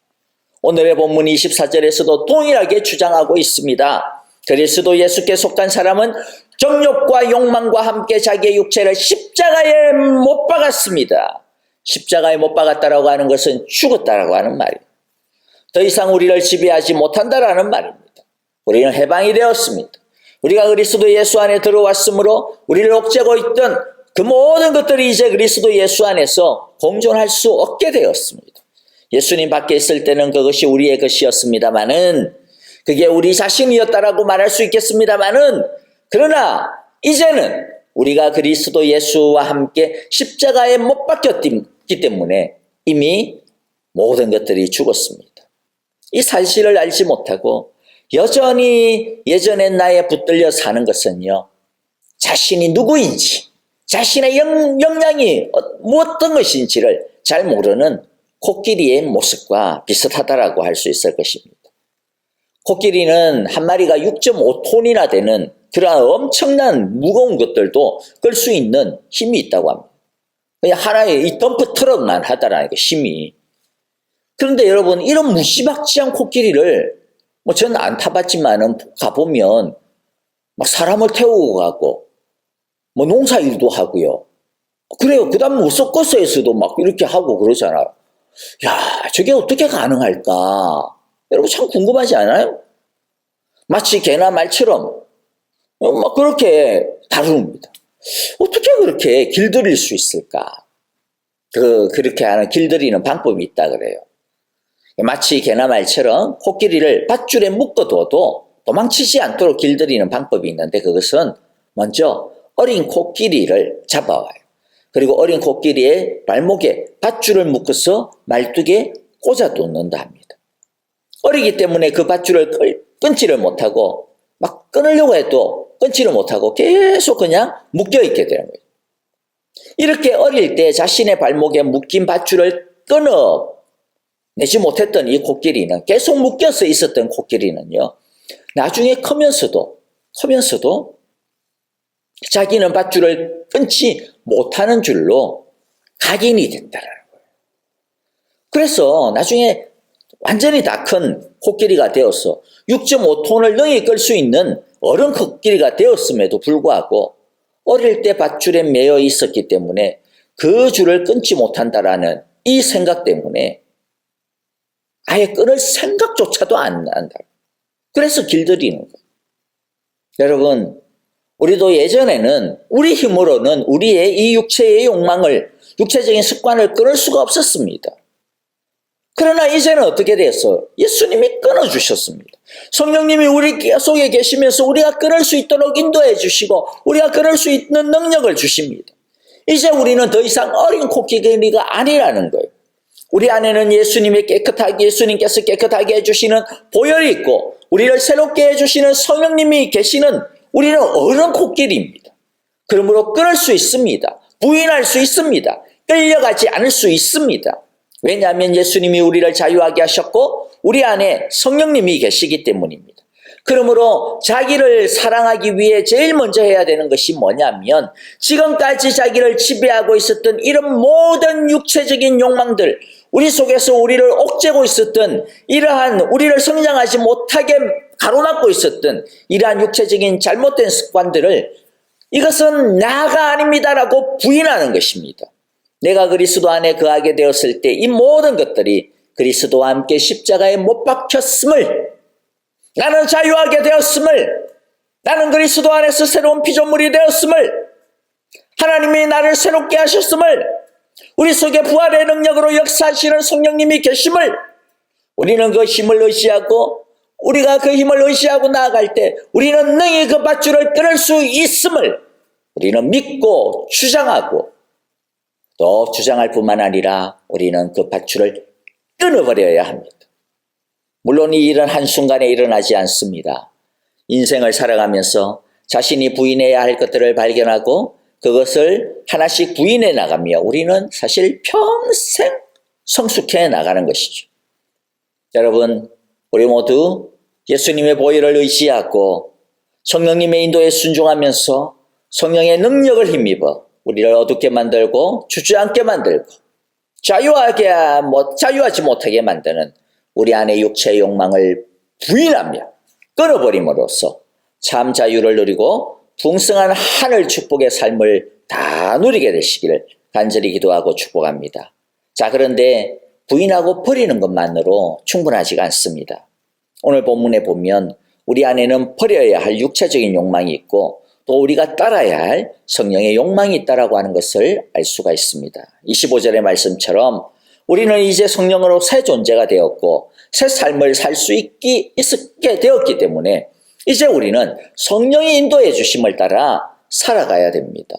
오늘의 본문 24절에서도 동일하게 주장하고 있습니다. 그리스도 예수께 속한 사람은 정욕과 욕망과 함께 자기의 육체를 십자가에 못 박았습니다. 십자가에 못 박았다라고 하는 것은 죽었다라고 하는 말이에요. 더 이상 우리를 지배하지 못한다라는 말입니다. 우리는 해방이 되었습니다. 우리가 그리스도 예수 안에 들어왔으므로 우리를 옥죄고 있던 그 모든 것들이 이제 그리스도 예수 안에서 공존할 수 없게 되었습니다. 예수님 밖에 있을 때는 그것이 우리의 것이었습니다마는 그게 우리 자신이었다라고 말할 수 있겠습니다마는 그러나 이제는 우리가 그리스도 예수와 함께 십자가에 못 박혔기 때문에 이미 모든 것들이 죽었습니다. 이 사실을 알지 못하고 여전히 예전의 나에 붙들려 사는 것은요. 자신이 누구인지 자신의 역량이 어떤 것인지를 잘 모르는 코끼리의 모습과 비슷하다라고 할 수 있을 것입니다. 코끼리는 한 마리가 6.5톤이나 되는 그러한 엄청난 무거운 것들도 끌 수 있는 힘이 있다고 합니다. 그냥 하나의 이 덤프 트럭만 하다라는 그 힘이. 그런데 여러분 이런 무시박지한 코끼리를 뭐 저는 안 타봤지만은 가보면 막 사람을 태우고 가고 뭐 농사일도 하고요. 그래요. 그 다음에 뭐 서커스에서도 막 이렇게 하고 그러잖아요. 야, 저게 어떻게 가능할까? 여러분 참 궁금하지 않아요? 마치 개나 말처럼 막 그렇게 다룹니다. 어떻게 그렇게 길들일 수 있을까? 그렇게 하는 길들이는 방법이 있다 그래요. 마치 개나 말처럼 코끼리를 밧줄에 묶어둬도 도망치지 않도록 길들이는 방법이 있는데 그것은 먼저 어린 코끼리를 잡아와요. 그리고 어린 코끼리의 발목에 밧줄을 묶어서 말뚝에 꽂아 놓는다 합니다. 어리기 때문에 그 밧줄을 끊지를 못하고 막 끊으려고 해도 끊지를 못하고 계속 그냥 묶여 있게 되는 거예요. 이렇게 어릴 때 자신의 발목에 묶인 밧줄을 끊어내지 못했던 이 코끼리는, 계속 묶여서 있었던 코끼리는요, 나중에 크면서도 자기는 밧줄을 끊지 못하는 줄로 각인이 된다는 거예요. 그래서 나중에 완전히 다 큰 코끼리가 되어서 6.5톤을 능히 끌 수 있는 어른 코끼리가 되었음에도 불구하고 어릴 때 밧줄에 매여 있었기 때문에 그 줄을 끊지 못한다라는 이 생각 때문에 아예 끊을 생각조차도 안 난다. 그래서 길들이는 거예요. 여러분, 우리도 예전에는 우리 힘으로는 우리의 이 육체의 욕망을, 육체적인 습관을 끊을 수가 없었습니다. 그러나 이제는 어떻게 됐어요? 예수님이 끊어주셨습니다. 성령님이 우리 속에 계시면서 우리가 끊을 수 있도록 인도해 주시고 우리가 끊을 수 있는 능력을 주십니다. 이제 우리는 더 이상 어린 코끼리가 아니라는 거예요. 우리 안에는 예수님께서 깨끗하게 해주시는 보혈이 있고 우리를 새롭게 해주시는 성령님이 계시는 우리는 어른 코끼리입니다. 그러므로 끊을 수 있습니다. 부인할 수 있습니다. 끌려가지 않을 수 있습니다. 왜냐하면 예수님이 우리를 자유하게 하셨고 우리 안에 성령님이 계시기 때문입니다. 그러므로 자기를 사랑하기 위해 제일 먼저 해야 되는 것이 뭐냐면 지금까지 자기를 지배하고 있었던 이런 모든 육체적인 욕망들, 우리 속에서 우리를 옥죄고 있었던 이러한 우리를 성장하지 못하게 가로막고 있었던 이러한 육체적인 잘못된 습관들을 이것은 나가 아닙니다라고 부인하는 것입니다. 내가 그리스도 안에 거하게 되었을 때 이 모든 것들이 그리스도와 함께 십자가에 못 박혔음을, 나는 자유하게 되었음을, 나는 그리스도 안에서 새로운 피조물이 되었음을, 하나님이 나를 새롭게 하셨음을, 우리 속에 부활의 능력으로 역사하시는 성령님이 계심을, 우리는 그 힘을 의지하고 우리가 그 힘을 의지하고 나아갈 때 우리는 능히 그 밧줄을 끊을 수 있음을 우리는 믿고 주장하고, 또 주장할 뿐만 아니라 우리는 그 밧줄을 끊어버려야 합니다. 물론 이 일은 한순간에 일어나지 않습니다. 인생을 살아가면서 자신이 부인해야 할 것들을 발견하고 그것을 하나씩 부인해 나가며 우리는 사실 평생 성숙해 나가는 것이죠. 여러분, 우리 모두 예수님의 보혈을 의지하고 성령님의 인도에 순종하면서 성령의 능력을 힘입어 우리를 어둡게 만들고 주저앉게 만들고 자유하지 못하게 만드는 우리 안의 육체의 욕망을 부인하며 끊어버림으로써 참 자유를 누리고 풍성한 하늘 축복의 삶을 다 누리게 되시기를 간절히 기도하고 축복합니다. 자, 그런데 부인하고 버리는 것만으로 충분하지가 않습니다. 오늘 본문에 보면 우리 안에는 버려야 할 육체적인 욕망이 있고 또 우리가 따라야 할 성령의 욕망이 있다라고 하는 것을 알 수가 있습니다. 25절의 말씀처럼 우리는 이제 성령으로 새 존재가 되었고 새 삶을 살 수 있게 되었기 때문에 이제 우리는 성령이 인도해 주심을 따라 살아가야 됩니다.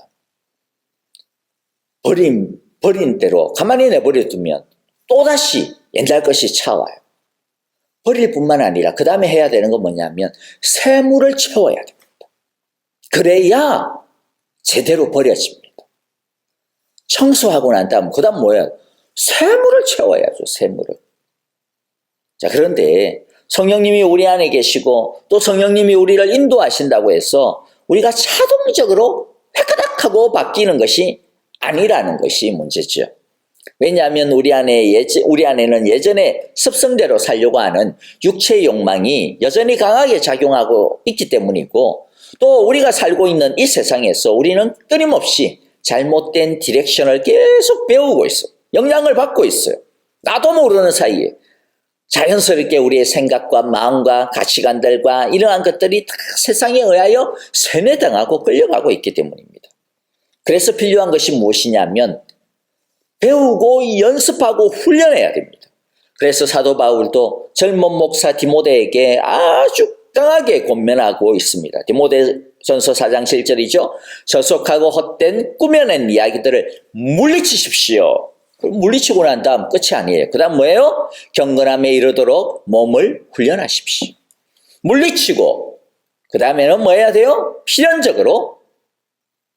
버린 대로 가만히 내버려 두면 또다시 옛날 것이 차와요. 버릴 뿐만 아니라 그 다음에 해야 되는 건 뭐냐면 샘물을 채워야 됩니다. 그래야 제대로 버려집니다. 청소하고 난 다음 그 다음 뭐야? 샘물을 채워야죠. 샘물을. 자, 그런데 성령님이 우리 안에 계시고 또 성령님이 우리를 인도하신다고 해서 우리가 자동적으로 회가닥하고 바뀌는 것이 아니라는 것이 문제죠. 왜냐하면 우리 안에는 예전에 습성대로 살려고 하는 육체의 욕망이 여전히 강하게 작용하고 있기 때문이고 또 우리가 살고 있는 이 세상에서 우리는 끊임없이 잘못된 디렉션을 계속 배우고 있어요. 영향을 받고 있어요. 나도 모르는 사이에 자연스럽게 우리의 생각과 마음과 가치관들과 이러한 것들이 다 세상에 의하여 세뇌당하고 끌려가고 있기 때문입니다. 그래서 필요한 것이 무엇이냐면 배우고 연습하고 훈련해야 됩니다. 그래서 사도 바울도 젊은 목사 디모데에게 아주 강하게 권면하고 있습니다. 디모데전서 4장 7절이죠. 저속하고 헛된 꾸며낸 이야기들을 물리치십시오. 물리치고 난 다음 끝이 아니에요. 그 다음 뭐예요? 경건함에 이르도록 몸을 훈련하십시오. 물리치고 그 다음에는 뭐 해야 돼요? 필연적으로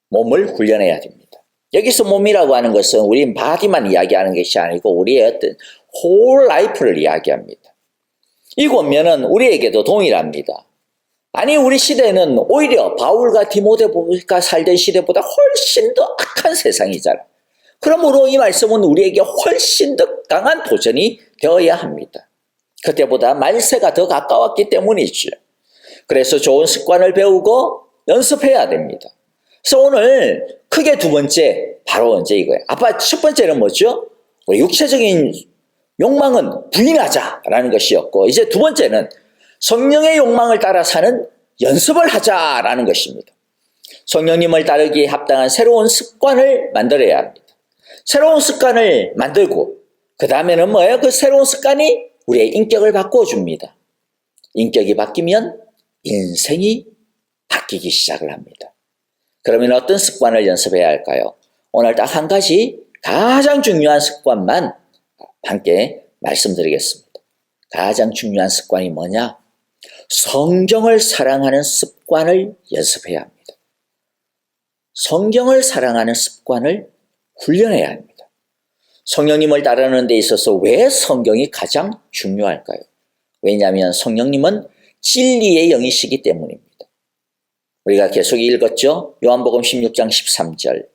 몸을 훈련해야 됩니다. 여기서 몸이라고 하는 것은 우리 바디만 이야기하는 것이 아니고 우리의 어떤 홀 라이프를 이야기합니다. 이 권면은 우리에게도 동일합니다. 아니 우리 시대는 오히려 바울과 디모데가 살던 시대보다 훨씬 더 악한 세상이잖아. 그러므로 이 말씀은 우리에게 훨씬 더 강한 도전이 되어야 합니다. 그때보다 말세가 더 가까웠기 때문이죠. 그래서 좋은 습관을 배우고 연습해야 됩니다. 그래서 오늘 크게 두 번째 바로 이제 이거예요. 아빠 첫 번째는 뭐죠? 우리 육체적인 욕망은 부인하자라는 것이었고, 이제 두 번째는 성령의 욕망을 따라 사는 연습을 하자라는 것입니다. 성령님을 따르기에 합당한 새로운 습관을 만들어야 합니다. 새로운 습관을 만들고 그 다음에는 뭐예요? 그 새로운 습관이 우리의 인격을 바꿔줍니다. 인격이 바뀌면 인생이 바뀌기 시작을 합니다. 그러면 어떤 습관을 연습해야 할까요? 오늘 딱 한 가지 가장 중요한 습관만 함께 말씀드리겠습니다. 가장 중요한 습관이 뭐냐? 성경을 사랑하는 습관을 연습해야 합니다. 성경을 사랑하는 습관을 훈련해야 합니다. 성령님을 따르는 데 있어서 왜 성경이 가장 중요할까요? 왜냐하면 성령님은 진리의 영이시기 때문입니다. 우리가 계속 읽었죠? 요한복음 16장 13절.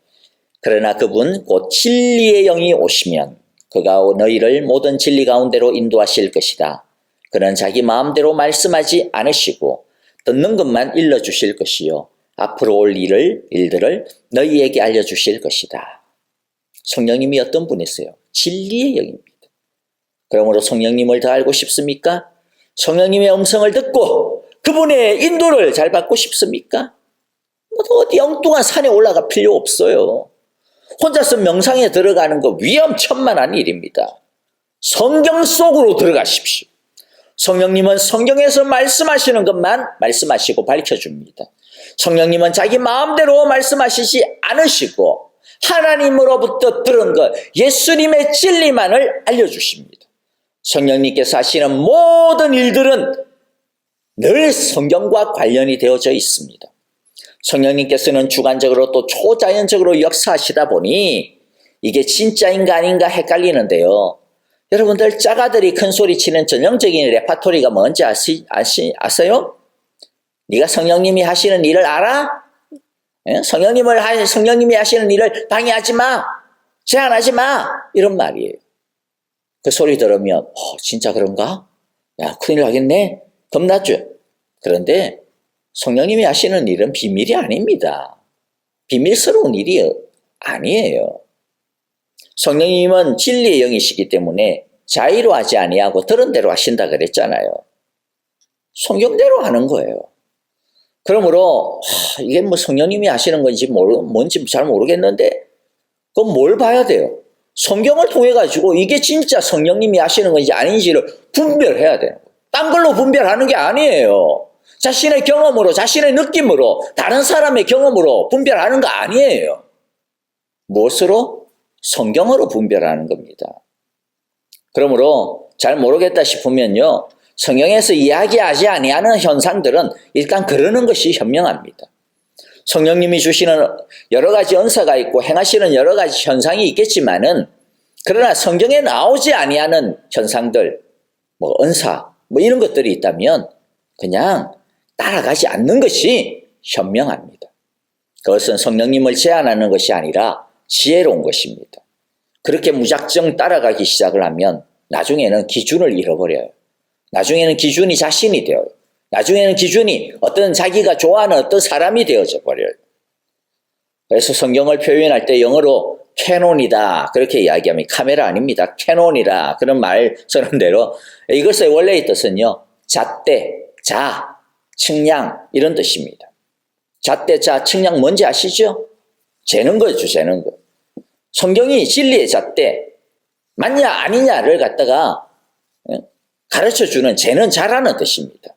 그러나 그분 곧 진리의 영이 오시면 그가 너희를 모든 진리 가운데로 인도하실 것이다. 그는 자기 마음대로 말씀하지 않으시고 듣는 것만 일러주실 것이요 앞으로 올 일들을 너희에게 알려주실 것이다. 성령님이 어떤 분이세요? 진리의 영입니다. 그러므로 성령님을 더 알고 싶습니까? 성령님의 음성을 듣고 그분의 인도를 잘 받고 싶습니까? 어디 엉뚱한 산에 올라갈 필요 없어요. 혼자서 명상에 들어가는 거 위험천만한 일입니다. 성경 속으로 들어가십시오. 성령님은 성경에서 말씀하시는 것만 말씀하시고 밝혀줍니다. 성령님은 자기 마음대로 말씀하시지 않으시고 하나님으로부터 들은 것, 예수님의 진리만을 알려주십니다. 성령님께서 하시는 모든 일들은 늘 성경과 관련이 되어져 있습니다. 성령님께서는 주관적으로 또 초자연적으로 역사하시다 보니 이게 진짜인가 아닌가 헷갈리는데요. 여러분들 자가들이 큰 소리 치는 전형적인 레파토리가 뭔지 아세요? 네가 성령님이 하시는 일을 알아? 성령님이 하시는 일을 방해하지 마, 제한하지 마, 이런 말이에요. 그 소리 들으면 진짜 그런가? 야, 큰일 나겠네. 겁나죠? 그런데 성령님이 하시는 일은 비밀이 아닙니다. 비밀스러운 일이 아니에요. 성령님은 진리의 영이시기 때문에 자의로 하지 아니하고 들은 대로 하신다 그랬잖아요. 성경대로 하는 거예요. 그러므로 이게 뭐 성령님이 하시는 건지 뭔지 잘 모르겠는데 그건 뭘 봐야 돼요? 성경을 통해 가지고 이게 진짜 성령님이 하시는 건지 아닌지를 분별해야 돼요. 딴 걸로 분별하는 게 아니에요. 자신의 경험으로, 자신의 느낌으로, 다른 사람의 경험으로 분별하는 거 아니에요. 무엇으로? 성경으로 분별하는 겁니다. 그러므로 잘 모르겠다 싶으면요, 성경에서 이야기하지 아니하는 현상들은 일단 그러는 것이 현명합니다. 성령님이 주시는 여러 가지 은사가 있고 행하시는 여러 가지 현상이 있겠지만은, 그러나 성경에 나오지 아니하는 현상들, 은사, 이런 것들이 있다면 그냥 따라가지 않는 것이 현명합니다. 그것은 성령님을 제한하는 것이 아니라 지혜로운 것입니다. 그렇게 무작정 따라가기 시작을 하면 나중에는 기준을 잃어버려요. 나중에는 기준이 자신이 되어요. 나중에는 기준이 어떤 자기가 좋아하는 어떤 사람이 되어져 버려요. 그래서 성경을 표현할 때 영어로 캐논이다 그렇게 이야기하면 카메라 아닙니다. 캐논이다 그런 말 쓰는 대로 이것의 원래의 뜻은요, 잣대, 자, 측량 이런 뜻입니다. 잣대, 자, 측량 뭔지 아시죠? 재는 거죠, 재는 거. 성경이 진리의 잣대 맞냐 아니냐를 갖다가 가르쳐주는 재는 자라는 뜻입니다.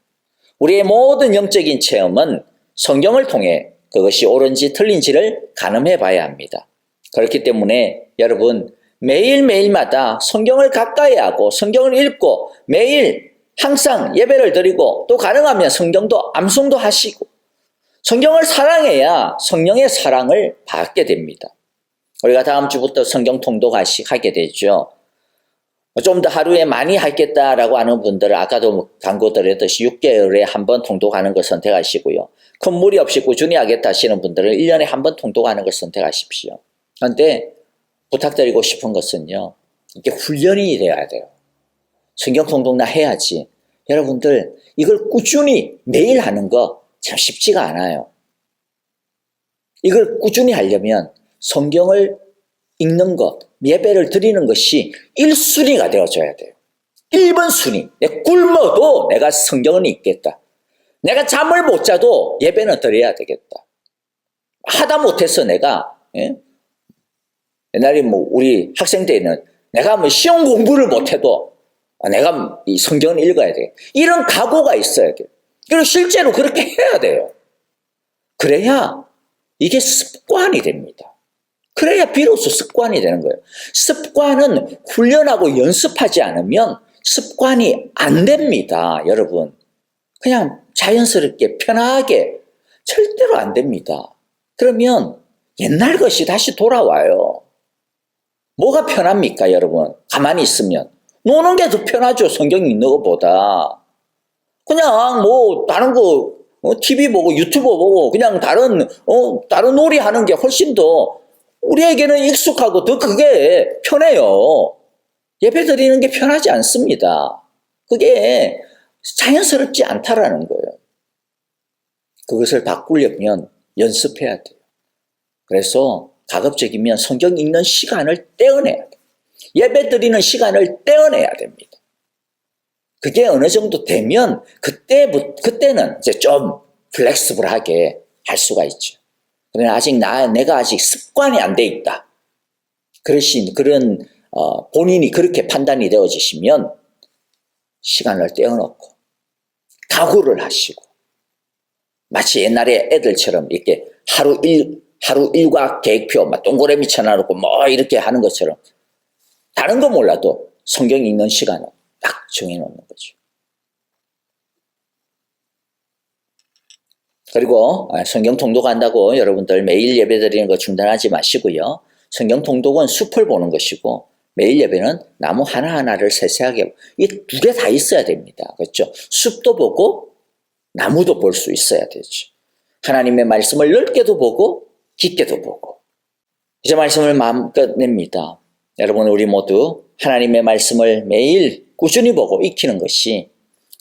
우리의 모든 영적인 체험은 성경을 통해 그것이 옳은지 틀린지를 가늠해 봐야 합니다. 그렇기 때문에 여러분 매일매일마다 성경을 가까이 하고 성경을 읽고 매일 항상 예배를 드리고 또 가능하면 성경도 암송도 하시고 성경을 사랑해야 성령의 사랑을 받게 됩니다. 우리가 다음 주부터 성경 통독하게 되죠. 좀 더 하루에 많이 하겠다라고 하는 분들은 아까도 광고 드렸듯이 6개월에 한 번 통독하는 걸 선택하시고요. 큰 무리 없이 꾸준히 하겠다 하시는 분들은 1년에 한 번 통독하는 걸 선택하십시오. 그런데 부탁드리고 싶은 것은요. 이게 훈련이 돼야 돼요. 성경 통독나 해야지. 여러분들 이걸 꾸준히 매일 하는 거 참 쉽지가 않아요. 이걸 꾸준히 하려면 성경을 읽는 것, 예배를 드리는 것이 1순위가 되어줘야 돼요. 1번 순위. 내가 굶어도 내가 성경은 읽겠다. 내가 잠을 못 자도 예배는 드려야 되겠다. 하다 못해서 내가 옛날에 우리 학생 때는 내가 시험 공부를 못해도 내가 이 성경을 읽어야 돼. 이런 각오가 있어야 돼요. 그리고 실제로 그렇게 해야 돼요. 그래야 이게 습관이 됩니다. 그래야 비로소 습관이 되는 거예요. 습관은 훈련하고 연습하지 않으면 습관이 안 됩니다. 여러분. 그냥 자연스럽게 편하게 절대로 안 됩니다. 그러면 옛날 것이 다시 돌아와요. 뭐가 편합니까 여러분? 가만히 있으면. 노는 게 더 편하죠. 성경 읽는 것보다. 그냥 다른 거 TV 보고 유튜브 보고 그냥 다른 놀이 하는 게 훨씬 더 우리에게는 익숙하고 더 그게 편해요. 예배 드리는 게 편하지 않습니다. 그게 자연스럽지 않다라는 거예요. 그것을 바꾸려면 연습해야 돼요. 그래서 가급적이면 성경 읽는 시간을 떼어내야 돼요. 예배 드리는 시간을 떼어내야 됩니다. 그게 어느 정도 되면 그때는 이제 좀 플렉스블하게 할 수가 있죠. 그러나 아직 내가 아직 습관이 안 돼 있다. 그런 본인이 그렇게 판단이 되어지시면 시간을 떼어놓고 각오를 하시고 마치 옛날에 애들처럼 이렇게 하루 일과 계획표 막 동그라미 쳐놔놓고 이렇게 하는 것처럼 다른 거 몰라도 성경 읽는 시간을 딱 정해놓는 거죠. 그리고 성경 통독한다고 여러분들 매일 예배 드리는 거 중단하지 마시고요. 성경 통독은 숲을 보는 것이고 매일 예배는 나무 하나하나를 세세하게 이 두 개 다 있어야 됩니다. 그렇죠? 숲도 보고 나무도 볼 수 있어야 되죠. 하나님의 말씀을 넓게도 보고 깊게도 보고 이제 말씀을 마음껏 냅니다. 여러분 우리 모두 하나님의 말씀을 매일 꾸준히 보고 익히는 것이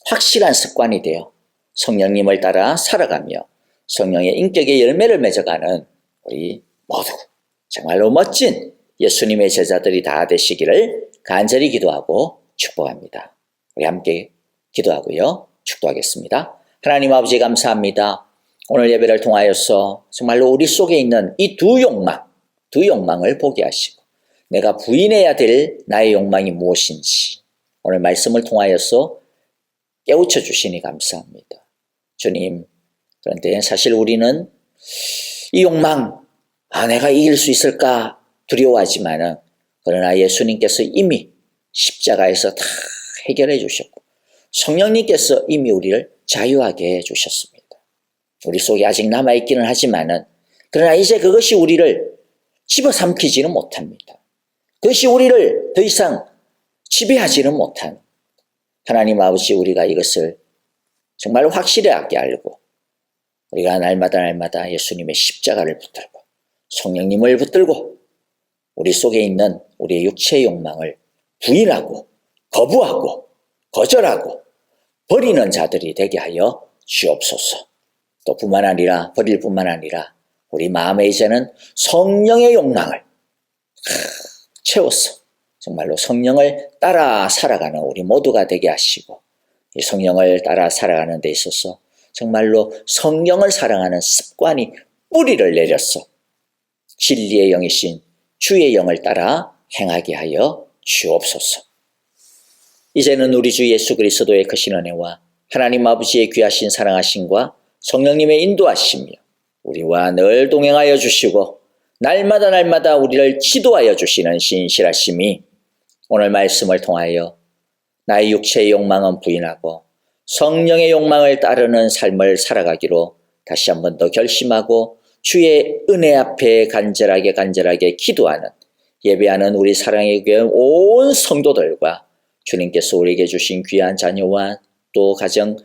확실한 습관이 되어 성령님을 따라 살아가며 성령의 인격의 열매를 맺어가는 우리 모두 정말로 멋진 예수님의 제자들이 다 되시기를 간절히 기도하고 축복합니다. 우리 함께 기도하고요. 축도하겠습니다. 하나님 아버지 감사합니다. 오늘 예배를 통하여서 정말로 우리 속에 있는 이 두 욕망을 보게 하시고 내가 부인해야 될 나의 욕망이 무엇인지 오늘 말씀을 통하여서 깨우쳐 주시니 감사합니다. 주님, 그런데 사실 우리는 이 욕망, 내가 이길 수 있을까 두려워하지만은 그러나 예수님께서 이미 십자가에서 다 해결해 주셨고 성령님께서 이미 우리를 자유하게 해 주셨습니다. 우리 속에 아직 남아있기는 하지만은 그러나 이제 그것이 우리를 집어삼키지는 못합니다. 그것이 우리를 더 이상 지배하지는 못하는 하나님 아버지 우리가 이것을 정말 확실하게 알고 우리가 날마다 예수님의 십자가를 붙들고 성령님을 붙들고 우리 속에 있는 우리의 육체의 욕망을 부인하고 거부하고 거절하고 버리는 자들이 되게 하여 주옵소서. 또 뿐만 아니라 버릴 뿐만 아니라 우리 마음에 이제는 성령의 욕망을 채워서 정말로 성령을 따라 살아가는 우리 모두가 되게 하시고 이 성령을 따라 살아가는 데 있어서 정말로 성령을 사랑하는 습관이 뿌리를 내렸어 진리의 영이신 주의 영을 따라 행하게 하여 주옵소서. 이제는 우리 주 예수 그리스도의 크신 은혜와 하나님 아버지의 귀하신 사랑하심과 성령님의 인도하심이요 우리와 늘 동행하여 주시고 날마다 우리를 지도하여 주시는 신실하심이 오늘 말씀을 통하여 나의 육체의 욕망은 부인하고 성령의 욕망을 따르는 삶을 살아가기로 다시 한 번 더 결심하고 주의 은혜 앞에 간절하게 기도하는 예배하는 우리 사랑의 교회 온 성도들과 주님께서 우리에게 주신 귀한 자녀와 또 가정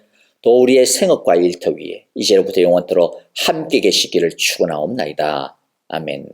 또 우리의 생업과 일터 위에 이제로부터 영원토록 함께 계시기를 축원하옵나이다. 아멘.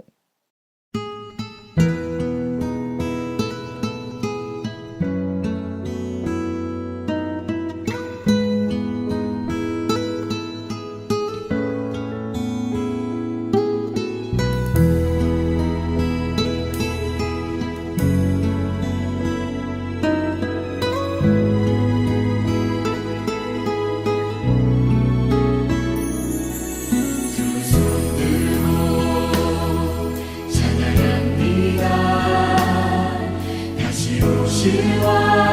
찬양합니다. 다시 오실 왕